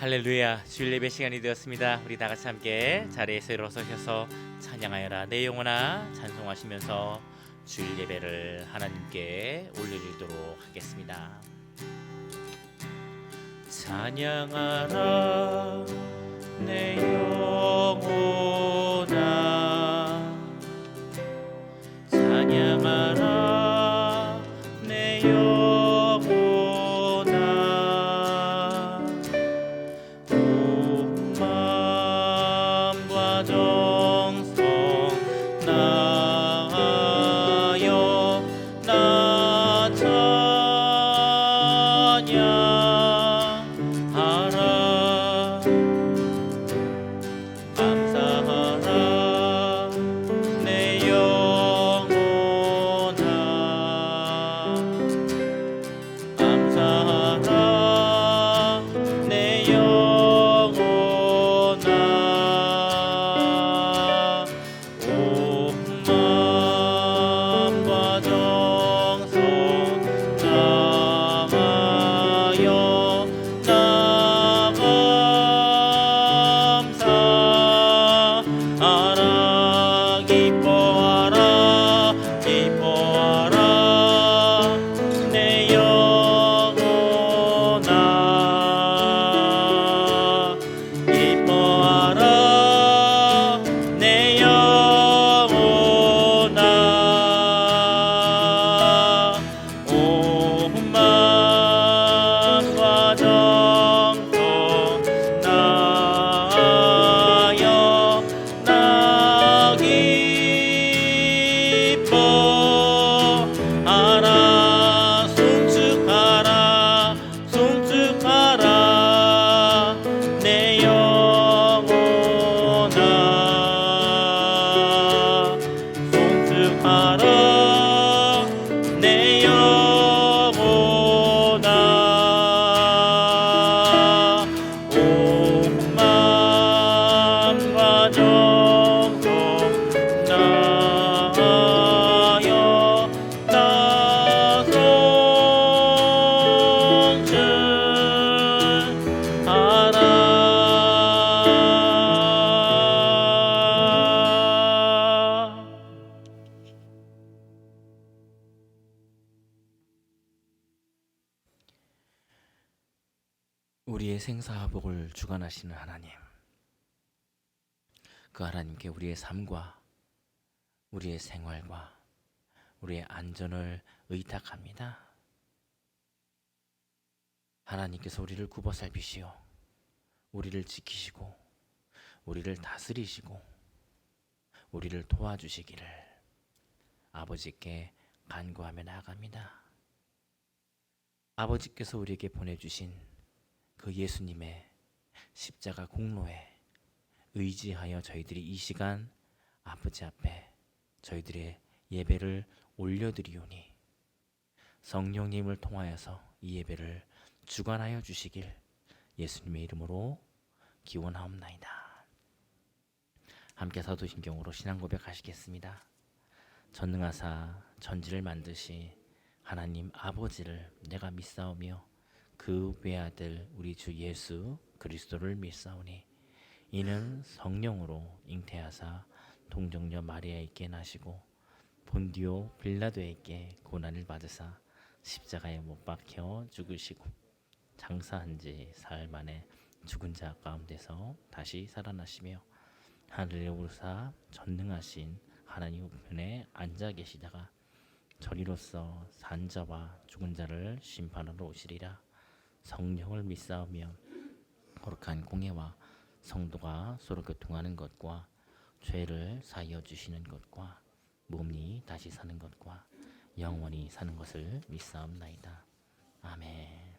할렐루야, 주일 예배 시간이 되었습니다. 우리 다 같이 함께 자리에서 일어서셔서 찬양하여라 내 영혼아 찬송하시면서 주일 예배를 하나님께 올려드리도록 하겠습니다. 찬양하라 내 영혼아 찬양하라 내 영혼아 온 마음과 정성 나아여 나 찬양하라 감사하라 내 영혼아 감사하라 내 영혼아 온 마음과 정성 다하여 나 감사하라 기뻐하라 기뻐하라 내 영혼아 기뻐하라 내 영혼아 온 마음과 정성 나아여 나 기뻐하라 송축하라 송축하라 내 영혼아 송축하라 내 영혼아 온 마음과 정성 나아여 나 송축하라. 우리의 생사복을 주관하시는 하나님, 그 하나님께 우리의 삶과 우리의 생활과 우리의 안전을 의탁합니다. 하나님께서 우리를 굽어 살피시오 우리를 지키시고 우리를 다스리시고 우리를 도와주시기를 아버지께 간구하며 나아갑니다. 아버지께서 우리에게 보내주신 그 예수님의 십자가 공로에 의지하여 저희들이 이 시간 아버지 앞에 저희들의 예배를 올려드리오니 성령님을 통하여서 이 예배를 주관하여 주시길 예수님의 이름으로 기원하옵나이다. 함께 사도신경으로 신앙 고백하시겠습니다. 전능하사 천지를 만드시 하나님 아버지를 내가 믿사오며 그 외아들 우리 주 예수 그리스도를 믿사오니 이는 성령으로 잉태하사 동정녀 마리아에게 나시고 본디오 빌라도에게 고난을 받으사 십자가에 못 박혀 죽으시고 장사한 지 사흘 만에 죽은 자 가운데서 다시 살아나시며 하늘에 오르사 전능하신 하나님 우편에 앉아 계시다가 저리로서 산 자와 죽은 자를 심판하러 오시리라. 성령을 믿사오며 거룩한 공예와 성도가 서로 교통하는 것과 죄를 사하여 주시는 것과 몸이 다시 사는 것과 영원히 사는 것을 믿사옵나이다. 아멘.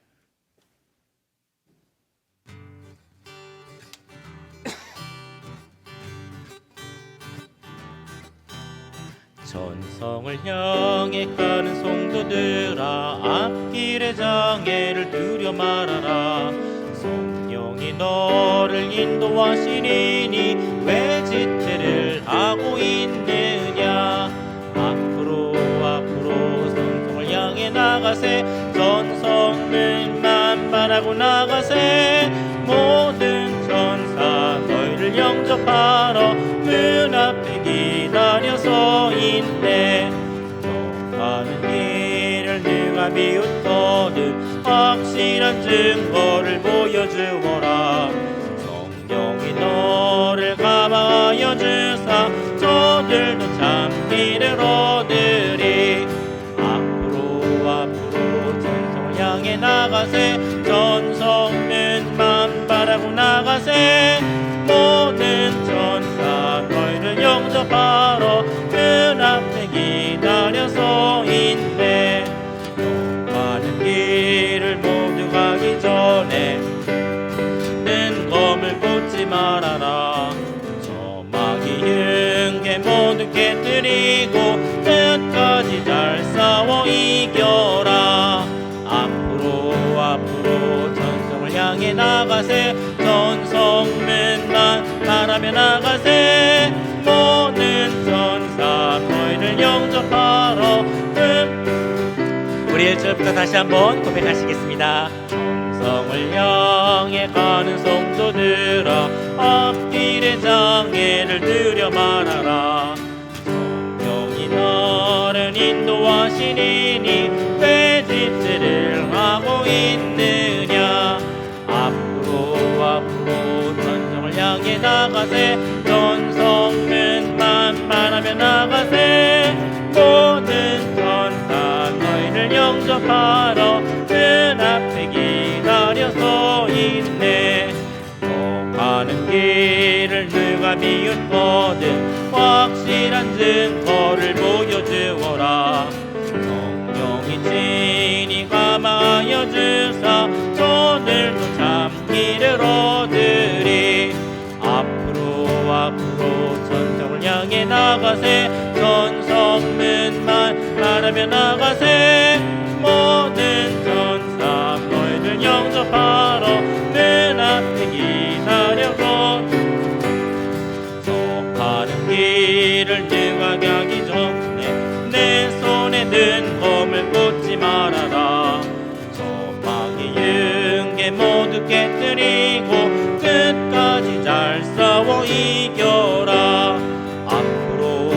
전성을 향해 가는 성도들아 앞길의 장애를 두려 말아라. 성령이 너를 인도하시리니 왜 지체를 하고 있느냐. 앞으로 전성을 향해 나가세. 전성을 만발하고 나가세. 영접하러 문 앞에 기다려서 있네. 너 가는 길을 누가 비웃거든 확실한 증거를 보여주어라. 성령이 너를 감화하여 주사 저들도 참기를 얻으리. 앞으로 전성을 향해 나가세. 전성문만 바라고 나가세. 모든 천사 너희를 영접하러 문 앞에 기다려서 있네. 너 가는 길을 모두 가기 전에 검을 꽂지 말아라. 저 마귀인 게 모두 깨뜨리고 끝까지 잘 싸워 이겨라. 앞으로 전성을 향해 나가세. 전성문만 바라며 나가세. 모든 천사 너희를 영접하러. 우리 1절부터 다시 한번 고백하시겠습니다. 성을 향해 가는 성도들아 앞길의 장애를 들여 말하라. 성령이 너를 인도하시리니 왜 집제를 하고 있느냐. 앞으로 전성을 향해 나가세. 전성문만 바라며 나가세. 모든 천사 너희를 영접하러 문 앞에 기다려서 있네. 너 가는 길을 누가 비웃거든 확실한 증거를 보여주어라. 성령이 친히 감화하여 주사 저들도 참기를 얻으리. 앞으로 전성을 향해 나가세. 전성문만 바라며 나가세. 모든 천사 너희를 영접하러 문 앞에 기다려고. 저 가는 길을 누가 가기 전에 내 손에 든 검을 꽂지 말아라. 저 마귀인 게 모두 깨뜨리고 끝까지 잘 싸워 이겨라. 앞으로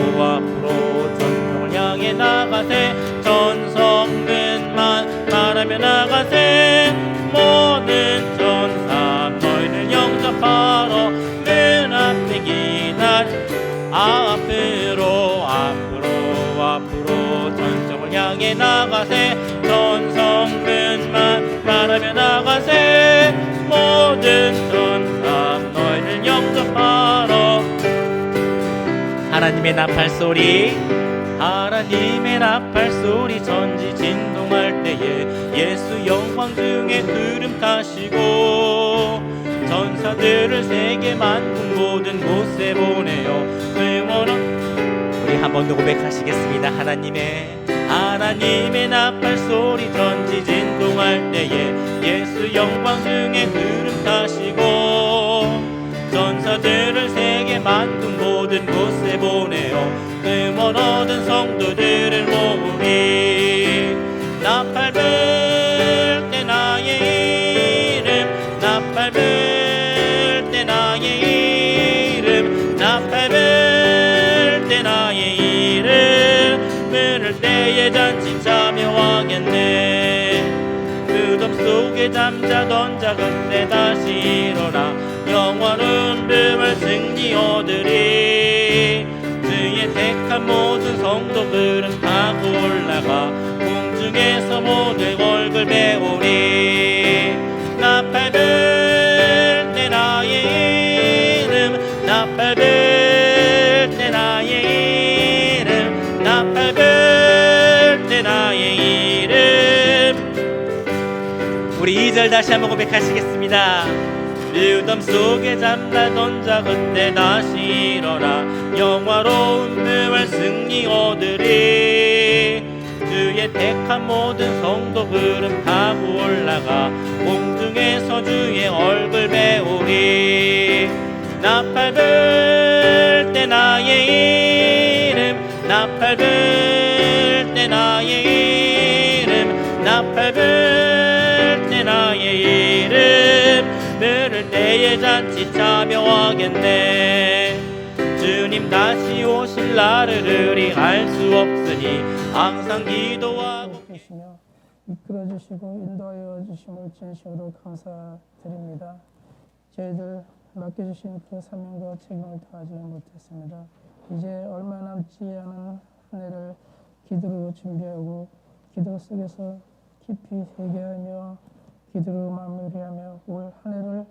전성을 향해 나가세. 전성문만 바라며 나가세. 모든 천사 너희를 영접하러 문 앞에 기다려. 앞으로 전성을 향해 나가세. 전성문만 바라며 나가세. 모든 천사 너희를 영접하러. 하나님의 나팔 소리, 하나님의 나팔 소리 전지진동할 때에 예수 영광 중에 구름 타시고 전사들을 세계 만국 모든 곳에 보내어 응원하. 우리 한 번 더 고백하시겠습니다. 하나님의 나팔 소리 전지진동할 때에 예수 영광 중에 구름 타시고 전사들을 세계 만국 모든 곳에 보내어 금원 얻은 성도들을 모으리. 나팔 불 때 나의 이름, 나팔 불 때 나의 이름, 나팔 불 때 나의 이름. 부를 때에 잔치 참여하겠네. 무덤 속에 잠자던 자 그때 다시 일어나 영원한 름을 승리 얻으리. 주의 택한 모든 성도들은 타고 올라가 공중에서 모두 얼굴 배우리. 나팔 불 때 나의 이름, 나팔 불 때 나의 이름, 나팔 불 때 나의 이름. 우리 2절 다시 한번 고백하시겠습니다. 무덤 속에 잠자던 자 그때 다시 일어나 영화로운 부활 승리 얻으리. 주의 택한 모든 성도 구름 타고 올라가 공중에서 주의 얼굴 배우리. 나팔 불 때 나의 이름, 나팔 불 때 나의 이름, 나팔 불 때 나의 이름. 부를 때 예배의 잔치 참여하겠네. 주님 다시 오실 날을 우리 알 수 없으니 항상 기도하고 주시며 이끌어 주시고 인도하여 주심을 진심으로 감사드립니다. 저희들 맡겨주신 그 사명과 책임을 다하지 못했습니다. 이제 얼마 남지 않은 한 해를 기도로 준비하고 기도 속에서 깊이 회개하며 기도로 마무리하며 올 한 해를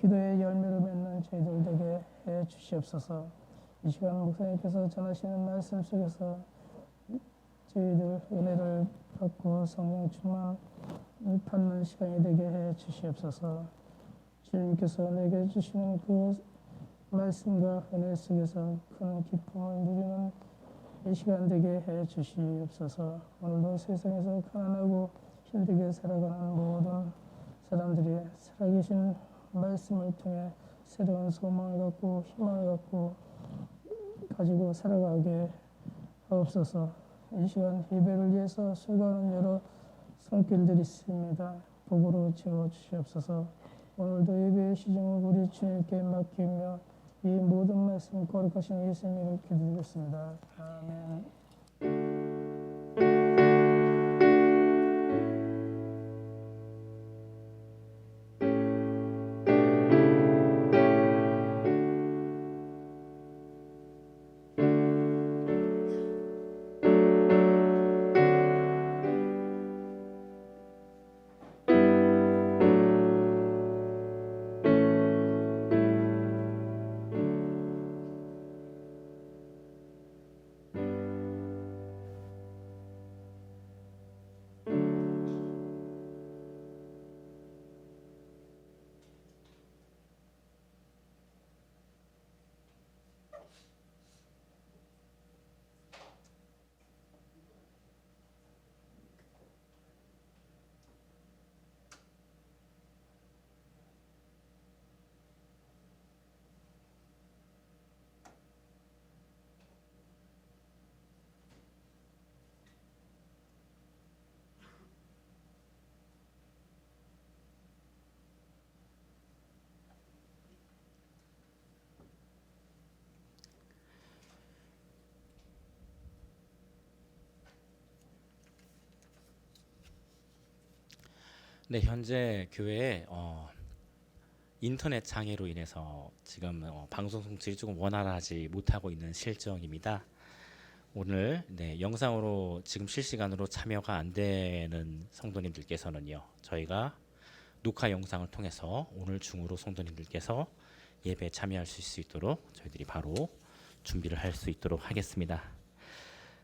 기도의 열매를 맺는 저희들 되게 해 주시옵소서. 이 시간 목사님께서 전하시는 말씀 속에서 저희들 은혜를 받고 성령 충만 받는 시간이 되게 해 주시옵소서. 주님께서 내게 주시는 그 말씀과 은혜 속에서 큰 기쁨을 누리는 이 시간 되게 해 주시옵소서. 오늘도 세상에서 가난하고 힘들게 살아가는 모든 사람들이 살아계신 말씀을 통해 새로운 소망을 갖고 희망을 가지고 살아가게 하옵소서. 이 시간 예배를 위해서 수고하는 여러 손길들이 있습니다. 복으로 채워 주시옵소서. 오늘도 예배의 시정을 우리 주님께 맡기며 이 모든 말씀 거룩하신 예수님을 기도드리겠습니다. 아멘. 네, 현재 교회에 인터넷 장애로 인해서 지금 방송 송출이 조금 원활하지 못하고 있는 실정입니다. 오늘 영상으로 지금 실시간으로 참여가 안 되는 성도님들께서는요, 저희가 녹화 영상을 통해서 오늘 중으로 성도님들께서 예배에 참여할 수 있도록 저희들이 바로 준비를 할 수 있도록 하겠습니다.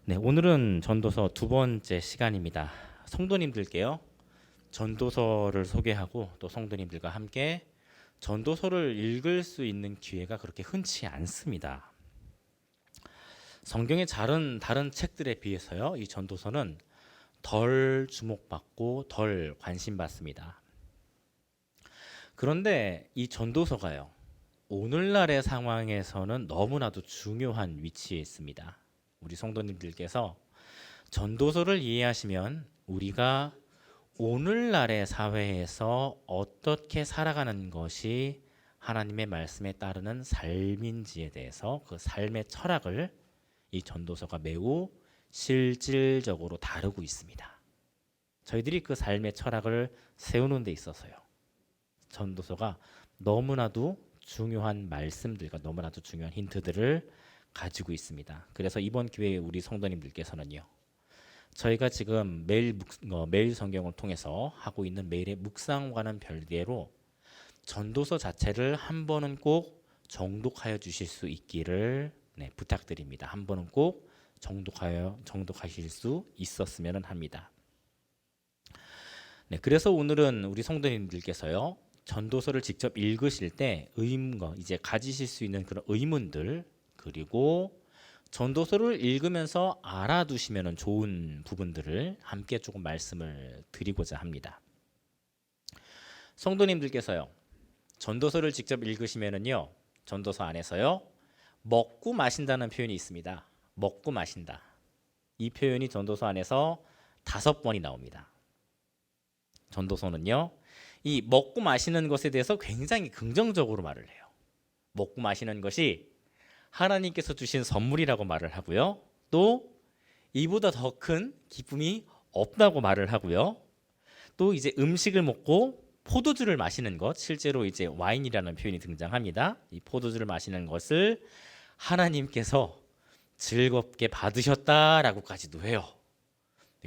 네, 오늘은 전도서 두 번째 시간입니다. 성도님들께요, 전도서를 소개하고 또 성도님들과 함께 전도서를 읽을 수 있는 기회가 그렇게 흔치 않습니다. 성경의 다른 책들에 비해서요, 이 전도서는 덜 주목받고 덜 관심받습니다. 그런데 이 전도서가요, 오늘날의 상황에서는 너무나도 중요한 위치에 있습니다. 우리 성도님들께서 전도서를 이해하시면 우리가 오늘날의 사회에서 어떻게 살아가는 것이 하나님의 말씀에 따르는 삶인지에 대해서 그 삶의 철학을 이 전도서가 매우 실질적으로 다루고 있습니다. 저희들이 그 삶의 철학을 세우는 데 있어서요, 전도서가 너무나도 중요한 말씀들과 너무나도 중요한 힌트들을 가지고 있습니다. 그래서 이번 기회에 우리 성도님들께서는요, 저희가 지금 매일 성경을 통해서 하고 있는 매일의 묵상과는 별개로 전도서 자체를 한 번은 꼭 정독하여 주실 수 있기를 부탁드립니다. 한 번은 꼭 정독하실 수 있었으면 합니다. 그래서 오늘은 우리 성도님들께서요, 전도서를 직접 읽으실 때 이제 가지실 수 있는 그런 의문들, 그리고 전도서를 읽으면서 알아두시면 좋은 부분들을 함께 조금 말씀을 드리고자 합니다. 성도님들께서요, 전도서를 직접 읽으시면은요, 전도서 안에서요, 먹고 마신다는 표현이 있습니다. 먹고 마신다. 이 표현이 전도서 안에서 5번이 나옵니다. 전도서는요, 이 먹고 마시는 것에 대해서 굉장히 긍정적으로 말을 해요. 먹고 마시는 것이 하나님께서 주신 선물이라고 말을 하고요. 또 이보다 더 큰 기쁨이 없다고 말을 하고요. 또 이제 음식을 먹고 포도주를 마시는 것, 실제로 이제 와인이라는 표현이 등장합니다. 이 포도주를 마시는 것을 하나님께서 즐겁게 받으셨다라고까지도 해요.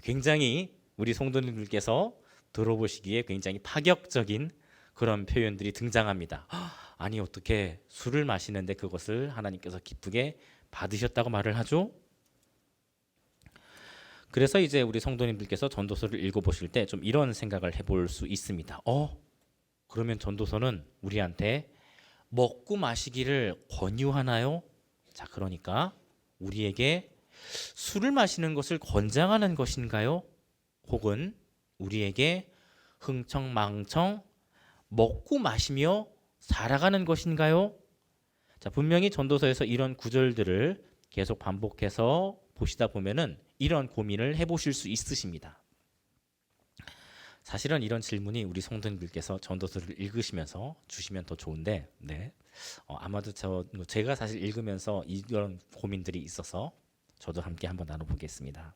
굉장히 우리 성도님들께서 들어보시기에 굉장히 파격적인 그런 표현들이 등장합니다. 아니 어떻게 술을 마시는데 그것을 하나님께서 기쁘게 받으셨다고 말을 하죠? 그래서 이제 우리 성도님들께서 전도서를 읽어보실 때 좀 이런 생각을 해볼 수 있습니다. 그러면 전도서는 우리한테 먹고 마시기를 권유하나요? 자, 그러니까 우리에게 술을 마시는 것을 권장하는 것인가요? 혹은 우리에게 흥청망청 먹고 마시며 살아가는 것인가요? 자, 분명히 전도서에서 이런 구절들을 계속 반복해서 보시다 보면은 이런 고민을 해보실 수 있으십니다. 사실은 이런 질문이 우리 성도님들께서 전도서를 읽으시면서 주시면 더 좋은데, 네. 아마도 제가 사실 읽으면서 이런 고민들이 있어서 저도 함께 한번 나눠보겠습니다.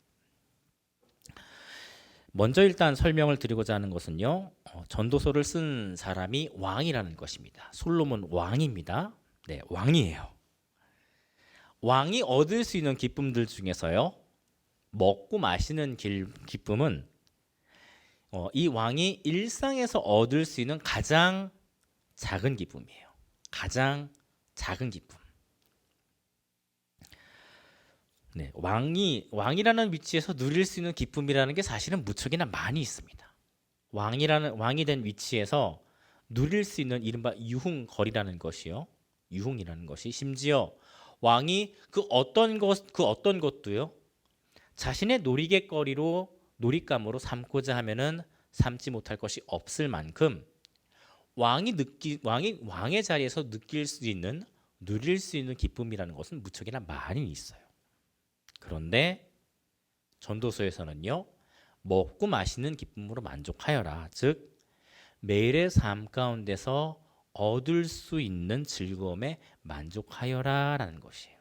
먼저 일단 설명을 드리고자 하는 것은요, 전도서를 쓴 사람이 왕이라는 것입니다. 솔로몬 왕입니다. 네, 왕이에요. 왕이 얻을 수 있는 기쁨들 중에서요, 먹고 마시는 기쁨은 이 왕이 일상에서 얻을 수 있는 가장 작은 기쁨이에요. 가장 작은 기쁨. 네, 왕이라는 위치에서 누릴 수 있는 기쁨이라는 게 사실은 무척이나 많이 있습니다. 왕이 된 위치에서 누릴 수 있는 이른바 유흥거리라는 것이요. 유흥이라는 것이 심지어 왕이 그 어떤 것도요. 자신의 놀이감으로 삼고자 하면은 삼지 못할 것이 없을 만큼 왕의 자리에서 누릴 수 있는 기쁨이라는 것은 무척이나 많이 있어요. 그런데 전도서에서는요, 먹고 마시는 기쁨으로 만족하여라. 즉 매일의 삶 가운데서 얻을 수 있는 즐거움에 만족하여라라는 것이에요.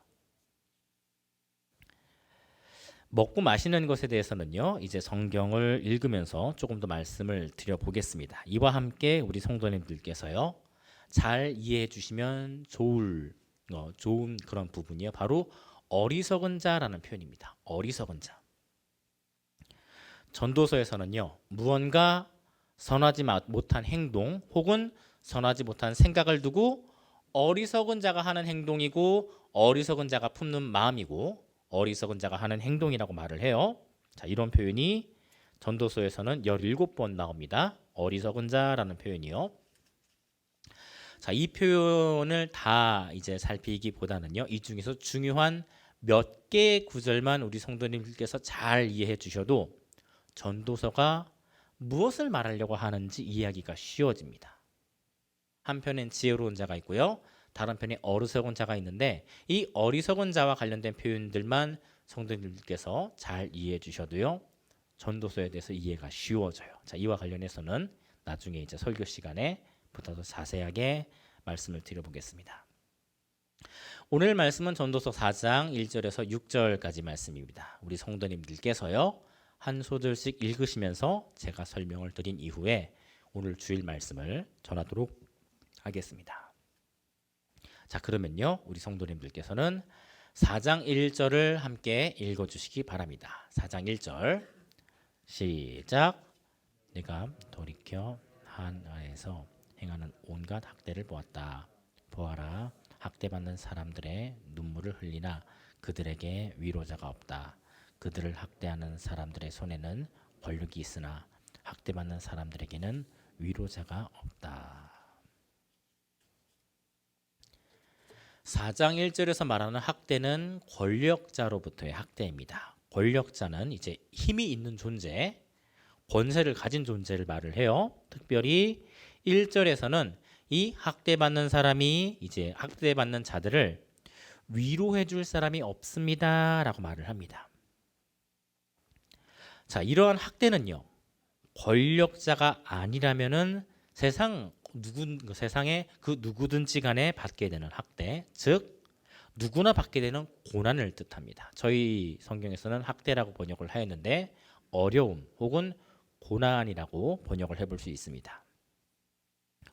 먹고 마시는 것에 대해서는요, 이제 성경을 읽으면서 조금 더 말씀을 드려보겠습니다. 이와 함께 우리 성도님들께서요, 잘 이해해 주시면 좋은 그런 부분이요. 바로 어리석은 자라는 표현입니다. 어리석은 자. 전도서에서는요, 무언가 선하지 못한 행동 혹은 선하지 못한 생각을 두고 어리석은 자가 하는 행동이고 어리석은 자가 품는 마음이고 어리석은 자가 하는 행동이라고 말을 해요. 자, 이런 표현이 전도서에서는 17번 나옵니다. 어리석은 자라는 표현이요. 자, 이 표현을 다 이제 살피기보다는요, 이 중에서 중요한 몇 개의 구절만 우리 성도님들께서 잘 이해해 주셔도 전도서가 무엇을 말하려고 하는지 이해하기가 쉬워집니다. 한편엔 지혜로운 자가 있고요, 다른 편에 어리석은 자가 있는데 이 어리석은 자와 관련된 표현들만 성도님들께서 잘 이해해 주셔도요, 전도서에 대해서 이해가 쉬워져요. 자, 이와 관련해서는 나중에 이제 설교 시간에 보다 더 자세하게 말씀을 드려보겠습니다. 오늘 말씀은 전도서 4장 1절에서 6절까지 말씀입니다. 우리 성도님들께서요, 한 소절씩 읽으시면서 제가 설명을 드린 이후에 오늘 주일 말씀을 전하도록 하겠습니다. 자, 그러면요, 우리 성도님들께서는 4장 1절을 함께 읽어주시기 바랍니다. 4장 1절 시작. 내가 돌이켜 한 안에서 행하는 온갖 학대를 보았다. 보아라, 학대받는 사람들의 눈물을 흘리나 그들에게 위로자가 없다. 그들을 학대하는 사람들의 손에는 권력이 있으나 학대받는 사람들에게는 위로자가 없다. 4장 1절에서 말하는 학대는 권력자로부터의 학대입니다. 권력자는 이제 힘이 있는 존재, 권세를 가진 존재를 말을 해요. 특별히 1절에서는 이 학대받는 사람이 이제 학대받는 자들을 위로해 줄 사람이 없습니다라고 말을 합니다. 자, 이러한 학대는요, 권력자가 아니라면은 세상에 그 누구든지 간에 받게 되는 학대, 즉 누구나 받게 되는 고난을 뜻합니다. 저희 성경에서는 학대라고 번역을 하였는데 어려움 혹은 고난이라고 번역을 해볼 수 있습니다.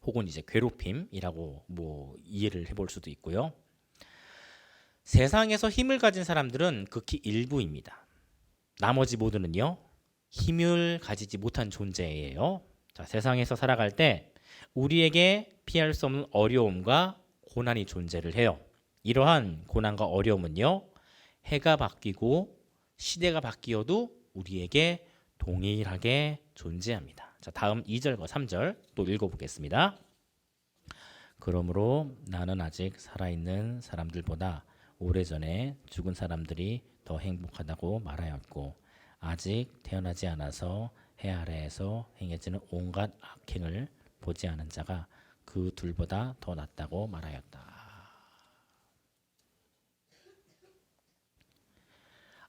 혹은 이제 괴롭힘이라고 이해를 해볼 수도 있고요. 세상에서 힘을 가진 사람들은 극히 일부입니다. 나머지 모두는요, 힘을 가지지 못한 존재예요. 자, 세상에서 살아갈 때 우리에게 피할 수 없는 어려움과 고난이 존재를 해요. 이러한 고난과 어려움은요, 해가 바뀌고 시대가 바뀌어도 우리에게 동일하게 존재합니다. 자, 다음 2절과 3절 또 읽어보겠습니다. 그러므로 나는 아직 살아있는 사람들보다 오래전에 죽은 사람들이 더 행복하다고 말하였고 아직 태어나지 않아서 해 아래에서 행해지는 온갖 악행을 보지 않은 자가 그 둘보다 더 낫다고 말하였다.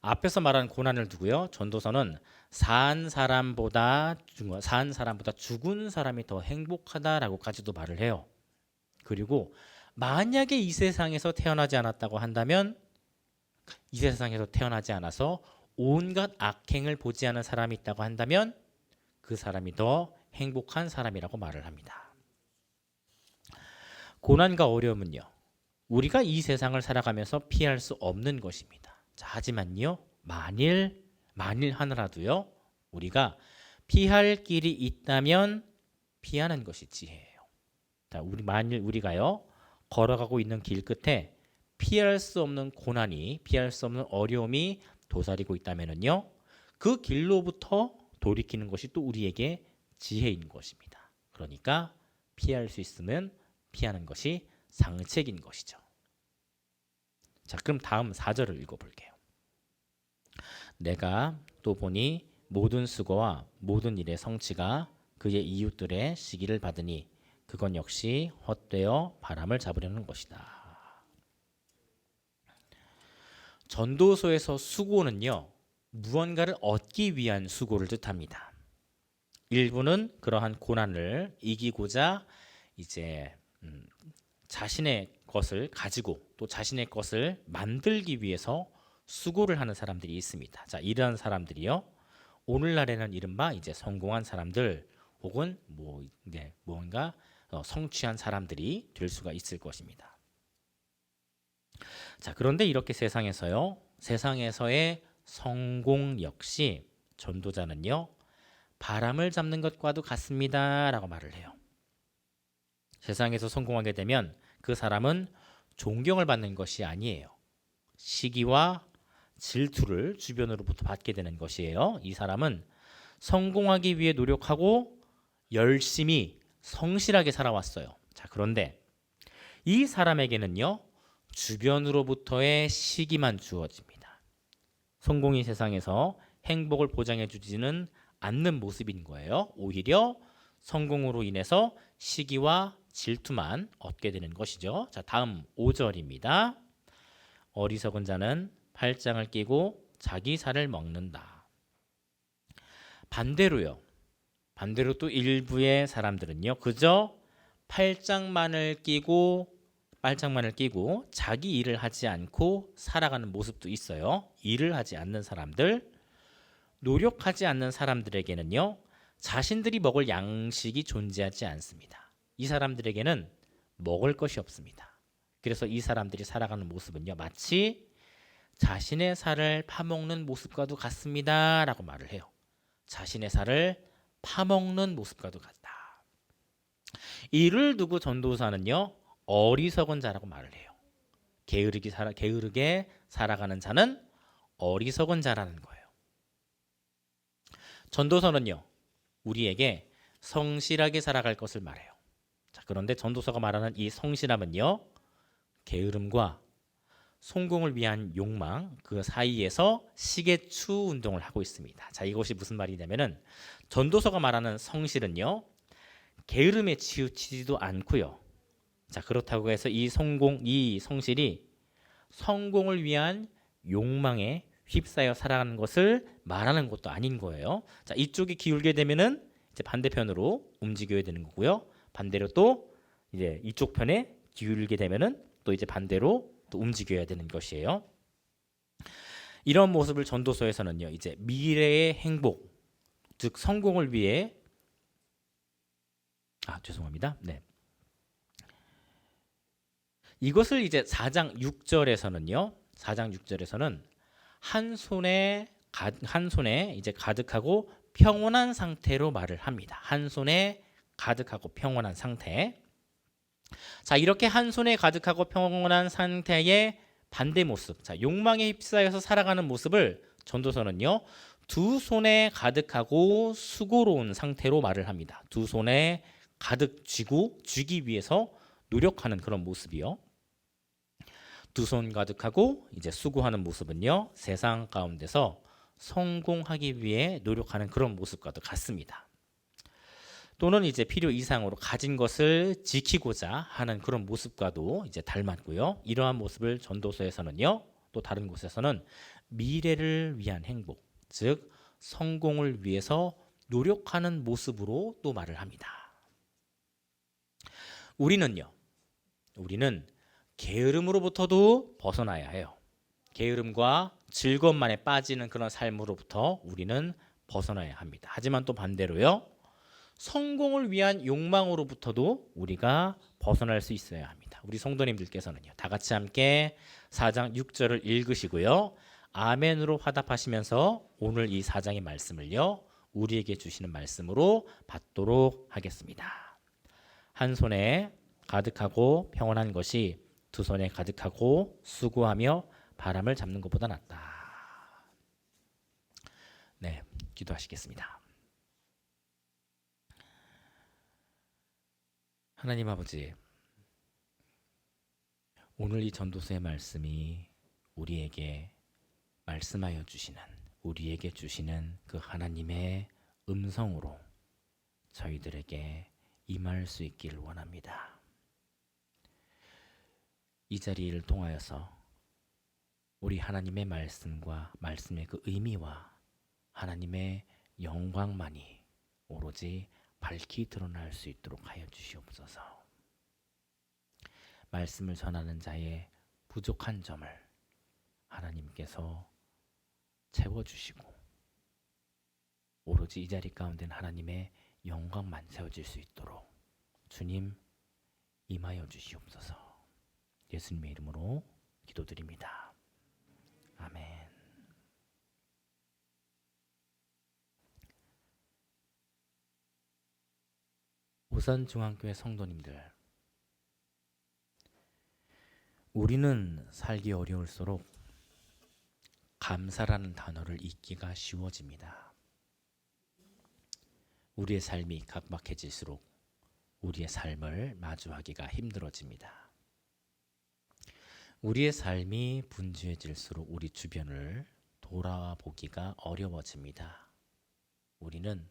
앞에서 말한 고난을 두고요. 전도서는 산 사람보다 죽은 사람이 더 행복하다라고까지도 말을 해요. 그리고 만약에 이 세상에서 태어나지 않았다고 한다면 이 세상에서 태어나지 않아서 온갖 악행을 보지 않은 사람이 있다고 한다면 그 사람이 더 행복한 사람이라고 말을 합니다. 고난과 어려움은요, 우리가 이 세상을 살아가면서 피할 수 없는 것입니다. 자, 하지만요, 만일 하더라도요, 우리가 피할 길이 있다면 피하는 것이 지혜예요. 자, 만일 우리가요 걸어가고 있는 길 끝에 피할 수 없는 고난이, 피할 수 없는 어려움이 도사리고 있다면은요, 그 길로부터 돌이키는 것이 또 우리에게 지혜인 것입니다. 그러니까 피할 수 있으면 피하는 것이 상책인 것이죠. 자, 그럼 다음 4절을 읽어볼게요. 내가 또 보니 모든 수고와 모든 일의 성취가 그의 이웃들의 시기를 받으니 그건 역시 헛되어 바람을 잡으려는 것이다. 전도서에서 수고는요, 무언가를 얻기 위한 수고를 뜻합니다. 일부는 그러한 고난을 이기고자 이제 자신의 것을 가지고 또 자신의 것을 만들기 위해서 수고를 하는 사람들이 있습니다. 자, 이러한 사람들이요, 오늘날에는 이른바 이제 성공한 사람들 혹은 무언가 성취한 사람들이 될 수가 있을 것입니다. 자, 그런데 이렇게 세상에서의 성공 역시 전도자는요, 바람을 잡는 것과도 같습니다라고 말을 해요. 세상에서 성공하게 되면 그 사람은 존경을 받는 것이 아니에요. 시기와 질투를 주변으로부터 받게 되는 것이에요. 이 사람은 성공하기 위해 노력하고 열심히 성실하게 살아왔어요. 자, 그런데 이 사람에게는요, 주변으로부터의 시기만 주어집니다. 성공이 세상에서 행복을 보장해 주지는 않는 모습인 거예요. 오히려 성공으로 인해서 시기와 질투만 얻게 되는 것이죠. 자, 다음 5절입니다. 어리석은 자는 팔짱을 끼고 자기 살을 먹는다. 반대로 또 일부의 사람들은요, 그저 팔짱만을 끼고 자기 일을 하지 않고 살아가는 모습도 있어요. 일을 하지 않는 사람들, 노력하지 않는 사람들에게는요, 자신들이 먹을 양식이 존재하지 않습니다. 이 사람들에게는 먹을 것이 없습니다. 그래서 이 사람들이 살아가는 모습은요, 마치 자신의 살을 파먹는 모습과도 같습니다 라고 말을 해요. 자신의 살을 파먹는 모습과도 같다. 이를 두고 전도사는요, 어리석은 자라고 말을 해요. 게으르게 살아가는 자는 어리석은 자라는 거예요. 전도서는요, 우리에게 성실하게 살아갈 것을 말해요. 자, 그런데 전도서가 말하는 이 성실함은요, 게으름과 성공을 위한 욕망, 그 사이에서 시계추 운동을 하고 있습니다. 자, 이것이 무슨 말이냐면은 전도서가 말하는 성실은요, 게으름에 치우치지도 않고요. 자, 그렇다고 해서 이 성실이 성공을 위한 욕망에 휩싸여 살아가는 것을 말하는 것도 아닌 거예요. 자, 이쪽이 기울게 되면은 이제 반대편으로 움직여야 되는 거고요. 반대로 또 이제 이쪽 편에 기울게 되면은 또 이제 반대로 또 움직여야 되는 것이에요. 이런 모습을 전도서에서는요, 이제 미래의 행복, 즉 성공을 위해 죄송합니다. 네. 이것을 이제 4장 6절에서는요. 4장 6절에서는 한 손에 이제 가득하고 평온한 상태로 말을 합니다. 한 손에 가득하고 평온한 상태. 자, 이렇게 한 손에 가득하고 평온한 상태의 반대 모습. 자, 욕망에 휩싸여서 살아가는 모습을 전도서는요. 두 손에 가득하고 수고로운 상태로 말을 합니다. 두 손에 가득 쥐기 위해서 노력하는 그런 모습이요. 두 손 가득하고 이제 수고하는 모습은요. 세상 가운데서 성공하기 위해 노력하는 그런 모습과도 같습니다. 또는 이제 필요 이상으로 가진 것을 지키고자 하는 그런 모습과도 이제 닮았고요. 이러한 모습을 전도서에서는요. 또 다른 곳에서는 미래를 위한 행복, 즉 성공을 위해서 노력하는 모습으로 또 말을 합니다. 우리는 게으름으로부터도 벗어나야 해요. 게으름과 즐거움만에 빠지는 그런 삶으로부터 우리는 벗어나야 합니다. 하지만 또 반대로요. 성공을 위한 욕망으로부터도 우리가 벗어날 수 있어야 합니다. 우리 성도님들께서는요. 다 같이 함께 4장 6절을 읽으시고요. 아멘으로 화답하시면서 오늘 이 4장의 말씀을요. 우리에게 주시는 말씀으로 받도록 하겠습니다. 한 손에 가득하고 평온한 것이 두 손에 가득하고 수고하며 바람을 잡는 것보다 낫다. 네, 기도하시겠습니다. 하나님 아버지, 오늘 이 전도서의 말씀이 우리에게 말씀하여 주시는, 우리에게 주시는 그 하나님의 음성으로 저희들에게 임할 수 있기를 원합니다. 이 자리를 통하여서 우리 하나님의 말씀과 말씀의 그 의미와 하나님의 영광만이 오로지 밝히 드러날 수 있도록 하여 주시옵소서. 말씀을 전하는 자의 부족한 점을 하나님께서 채워주시고 오로지 이 자리 가운데는 하나님의 영광만 세워질 수 있도록 주님 임하여 주시옵소서. 예수님의 이름으로 기도드립니다. 아멘. 오산중앙교회 성도님들, 우리는 살기 어려울수록 감사라는 단어를 잊기가 쉬워집니다. 우리의 삶이 각박해질수록 우리의 삶을 마주하기가 힘들어집니다. 우리의 삶이 분주해질수록 우리 주변을 돌아보기가 어려워집니다. 우리는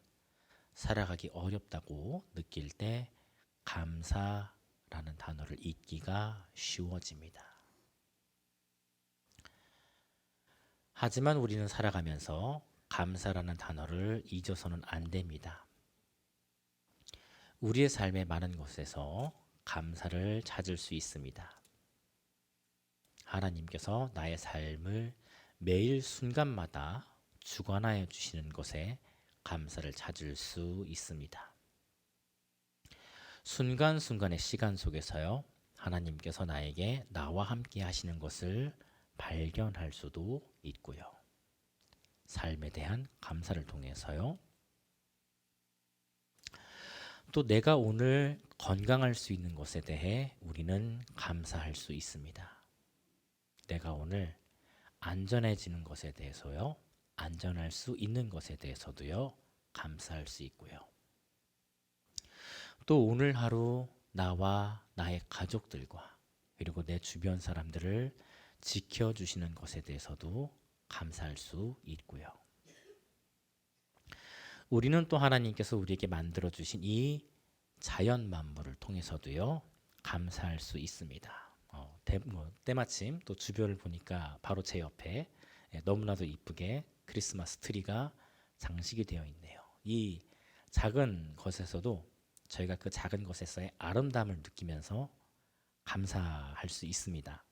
살아가기 어렵다고 느낄 때 감사라는 단어를 잊기가 쉬워집니다. 하지만 우리는 살아가면서 감사라는 단어를 잊어서는 안 됩니다. 우리의 삶의 많은 곳에서 감사를 찾을 수 있습니다. 하나님께서 나의 삶을 매일 순간마다 주관하여 주시는 것에 감사를 찾을 수 있습니다. 순간순간의 시간 속에서요, 하나님께서 나와 함께 하시는 것을 발견할 수도 있고요. 삶에 대한 감사를 통해서요. 또 내가 오늘 건강할 수 있는 것에 대해 우리는 감사할 수 있습니다. 내가 오늘 안전해지는 것에 대해서요, 안전할 수 있는 것에 대해서도요, 감사할 수 있고요. 또 오늘 하루 나와 나의 가족들과 그리고 내 주변 사람들을 지켜주시는 것에 대해서도 감사할 수 있고요. 우리는 또 하나님께서 우리에게 만들어주신 이 자연 만물을 통해서도요, 감사할 수 있습니다. 때마침 또 주변을 보니까 바로 제 옆에 너무나도 이쁘게 크리스마스 트리가 장식이 되어 있네요. 이 작은 것에서도 저희가 그 작은 것에서의 아름다움을 느끼면서 감사할 수 있습니다.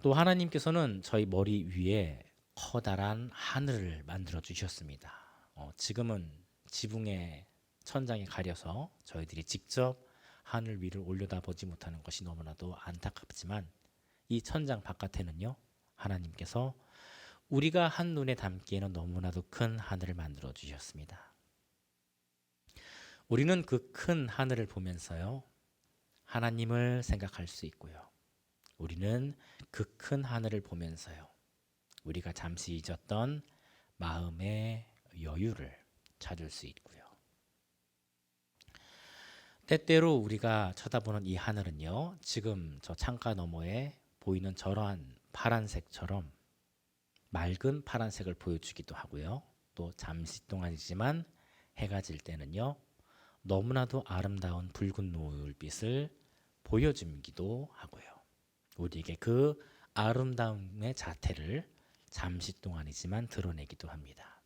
또 하나님께서는 저희 머리 위에 커다란 하늘을 만들어 주셨습니다. 지금은 지붕에 천장에 가려서 저희들이 직접 하늘 위를 올려다보지 못하는 것이 너무나도 안타깝지만 이 천장 바깥에는요, 하나님께서 우리가 한눈에 담기에는 너무나도 큰 하늘을 만들어 주셨습니다. 우리는 그 큰 하늘을 보면서요, 하나님을 생각할 수 있고요. 우리는 그 큰 하늘을 보면서요, 우리가 잠시 잊었던 마음의 여유를 찾을 수 있고요. 때때로 우리가 쳐다보는 이 하늘은요, 지금 저 창가 너머에 보이는 저러한 파란색처럼 맑은 파란색을 보여주기도 하고요. 또 잠시 동안이지만 해가 질 때는요, 너무나도 아름다운 붉은 노을빛을 보여주기도 하고요. 우리에게 그 아름다움의 자태를 잠시 동안이지만 드러내기도 합니다.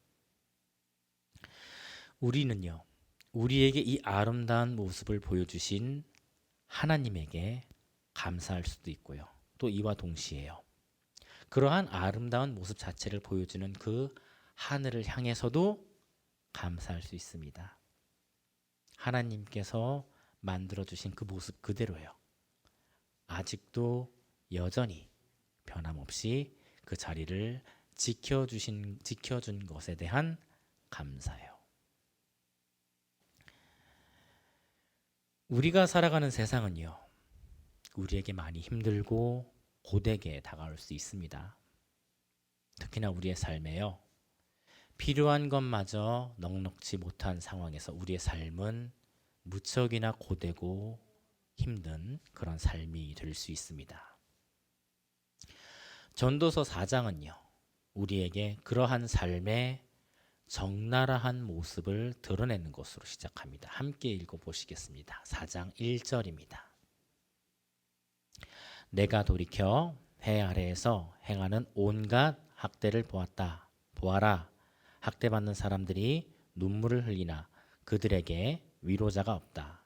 우리는요, 우리에게 이 아름다운 모습을 보여주신 하나님에게 감사할 수도 있고요. 또 이와 동시에요, 그러한 아름다운 모습 자체를 보여주는 그 하늘을 향해서도 감사할 수 있습니다. 하나님께서 만들어주신 그 모습 그대로요, 아직도 여전히 변함없이 그 자리를 지켜준 것에 대한 감사요. 우리가 살아가는 세상은요, 우리에게 많이 힘들고 고되게 다가올 수 있습니다. 특히나 우리의 삶에요, 필요한 것마저 넉넉지 못한 상황에서 우리의 삶은 무척이나 고되고 힘든 그런 삶이 될 수 있습니다. 전도서 4장은요, 우리에게 그러한 삶의 적나라한 모습을 드러내는 것으로 시작합니다. 함께 읽어보시겠습니다. 4장 1절입니다. 내가 돌이켜 해 아래에서 행하는 온갖 학대를 보았다. 보아라, 학대받는 사람들이 눈물을 흘리나 그들에게 위로자가 없다.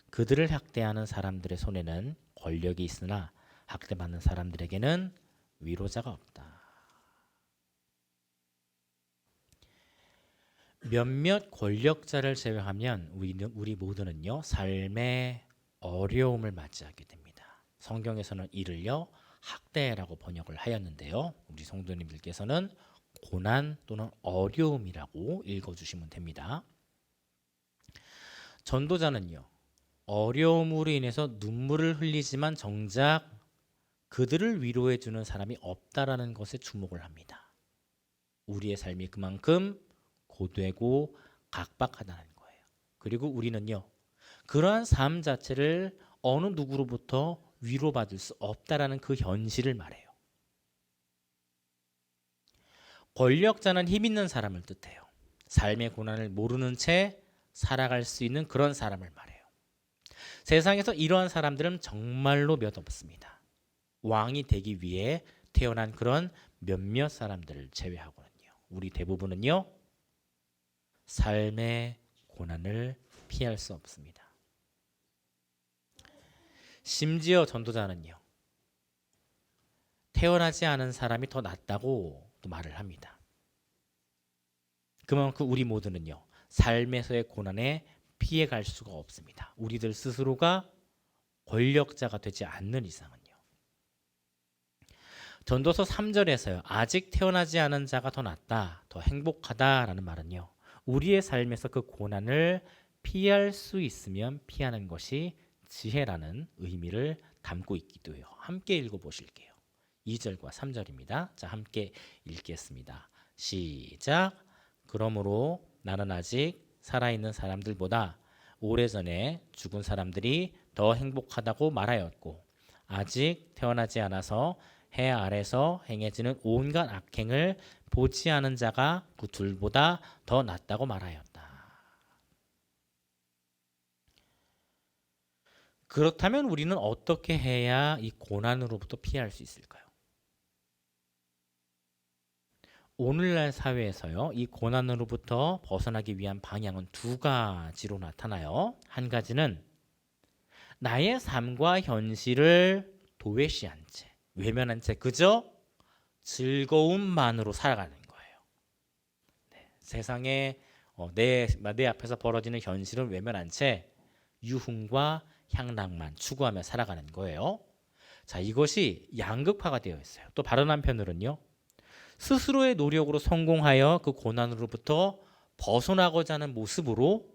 그들을 학대하는 사람들의 손에는 권력이 있으나 학대받는 사람들에게는 위로자가 없다. 몇몇 권력자를 제외하면 우리 모두는요, 삶의 어려움을 맞이하게 됩니다. 성경에서는 이를요, 학대라고 번역을 하였는데요, 우리 성도님들께서는 고난 또는 어려움이라고 읽어주시면 됩니다. 전도자는요, 어려움으로 인해서 눈물을 흘리지만 정작 그들을 위로해주는 사람이 없다라는 것에 주목을 합니다. 우리의 삶이 그만큼 고되고 각박하다는 거예요. 그리고 우리는요, 그러한 삶 자체를 어느 누구로부터 위로받을 수 없다라는 그 현실을 말해요. 권력자는 힘 있는 사람을 뜻해요. 삶의 고난을 모르는 채 살아갈 수 있는 그런 사람을 말해요. 세상에서 이러한 사람들은 정말로 몇 없습니다. 왕이 되기 위해 태어난 그런 몇몇 사람들을 제외하고는요, 우리 대부분은요, 삶의 고난을 피할 수 없습니다. 심지어 전도자는요, 태어나지 않은 사람이 더 낫다고 또 말을 합니다. 그만큼 우리 모두는요, 삶에서의 고난에 피해갈 수가 없습니다. 우리들 스스로가 권력자가 되지 않는 이상은요. 전도서 3절에서요, 아직 태어나지 않은 자가 더 낫다, 더 행복하다라는 말은요, 우리의 삶에서 그 고난을 피할 수 있으면 피하는 것이 지혜라는 의미를 담고 있기도 해요. 함께 읽어보실게요. 2절과 3절입니다. 자, 함께 읽겠습니다. 시작. 그러므로 나는 아직 살아있는 사람들보다 오래전에 죽은 사람들이 더 행복하다고 말하였고, 아직 태어나지 않아서 해 아래서 행해지는 온갖 악행을 보지 않은 자가 그 둘보다 더 낫다고 말하였다. 그렇다면 우리는 어떻게 해야 이 고난으로부터 피할 수 있을까요? 오늘날 사회에서요, 이 고난으로부터 벗어나기 위한 방향은 두 가지로 나타나요. 한 가지는 나의 삶과 현실을 도외시한 채, 외면한 채 그저 즐거움만으로 살아가는 거예요. 세상에 내 앞에서 벌어지는 현실을 외면한 채 유흥과 향락만 추구하며 살아가는 거예요. 자, 이것이 양극화가 되어 있어요. 또 다른 한편으로는요, 스스로의 노력으로 성공하여 그 고난으로부터 벗어나고자 하는 모습으로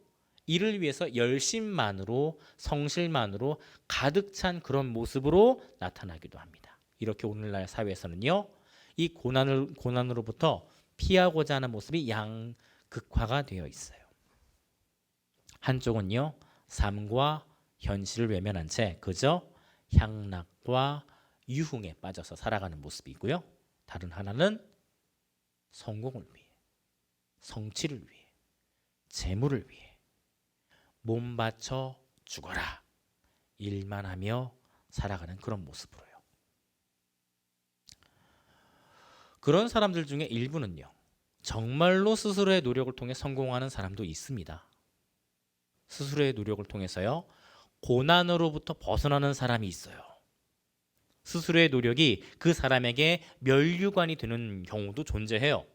이를 위해서 열심만으로 성실만으로 가득 찬 그런 모습으로 나타나기도 합니다. 이렇게 오늘날 사회에서는요, 이 고난으로부터 피하고자 하는 모습이 양극화가 되어 있어요. 한쪽은요, 삶과 현실을 외면한 채 그저 향락과 유흥에 빠져서 살아가는 모습이고요. 다른 하나는 성공을 위해, 성취를 위해, 재물을 위해 몸 바쳐 죽어라 일만 하며 살아가는 그런 모습으로요. 그런 사람들 중에 일부는요, 정말로 스스로의 노력을 통해 성공하는 사람도 있습니다. 스스로의 노력을 통해서요, 고난으로부터 벗어나는 사람이 있어요. 스스로의 노력이 그 사람에게 면류관이 되는 경우도 존재해요.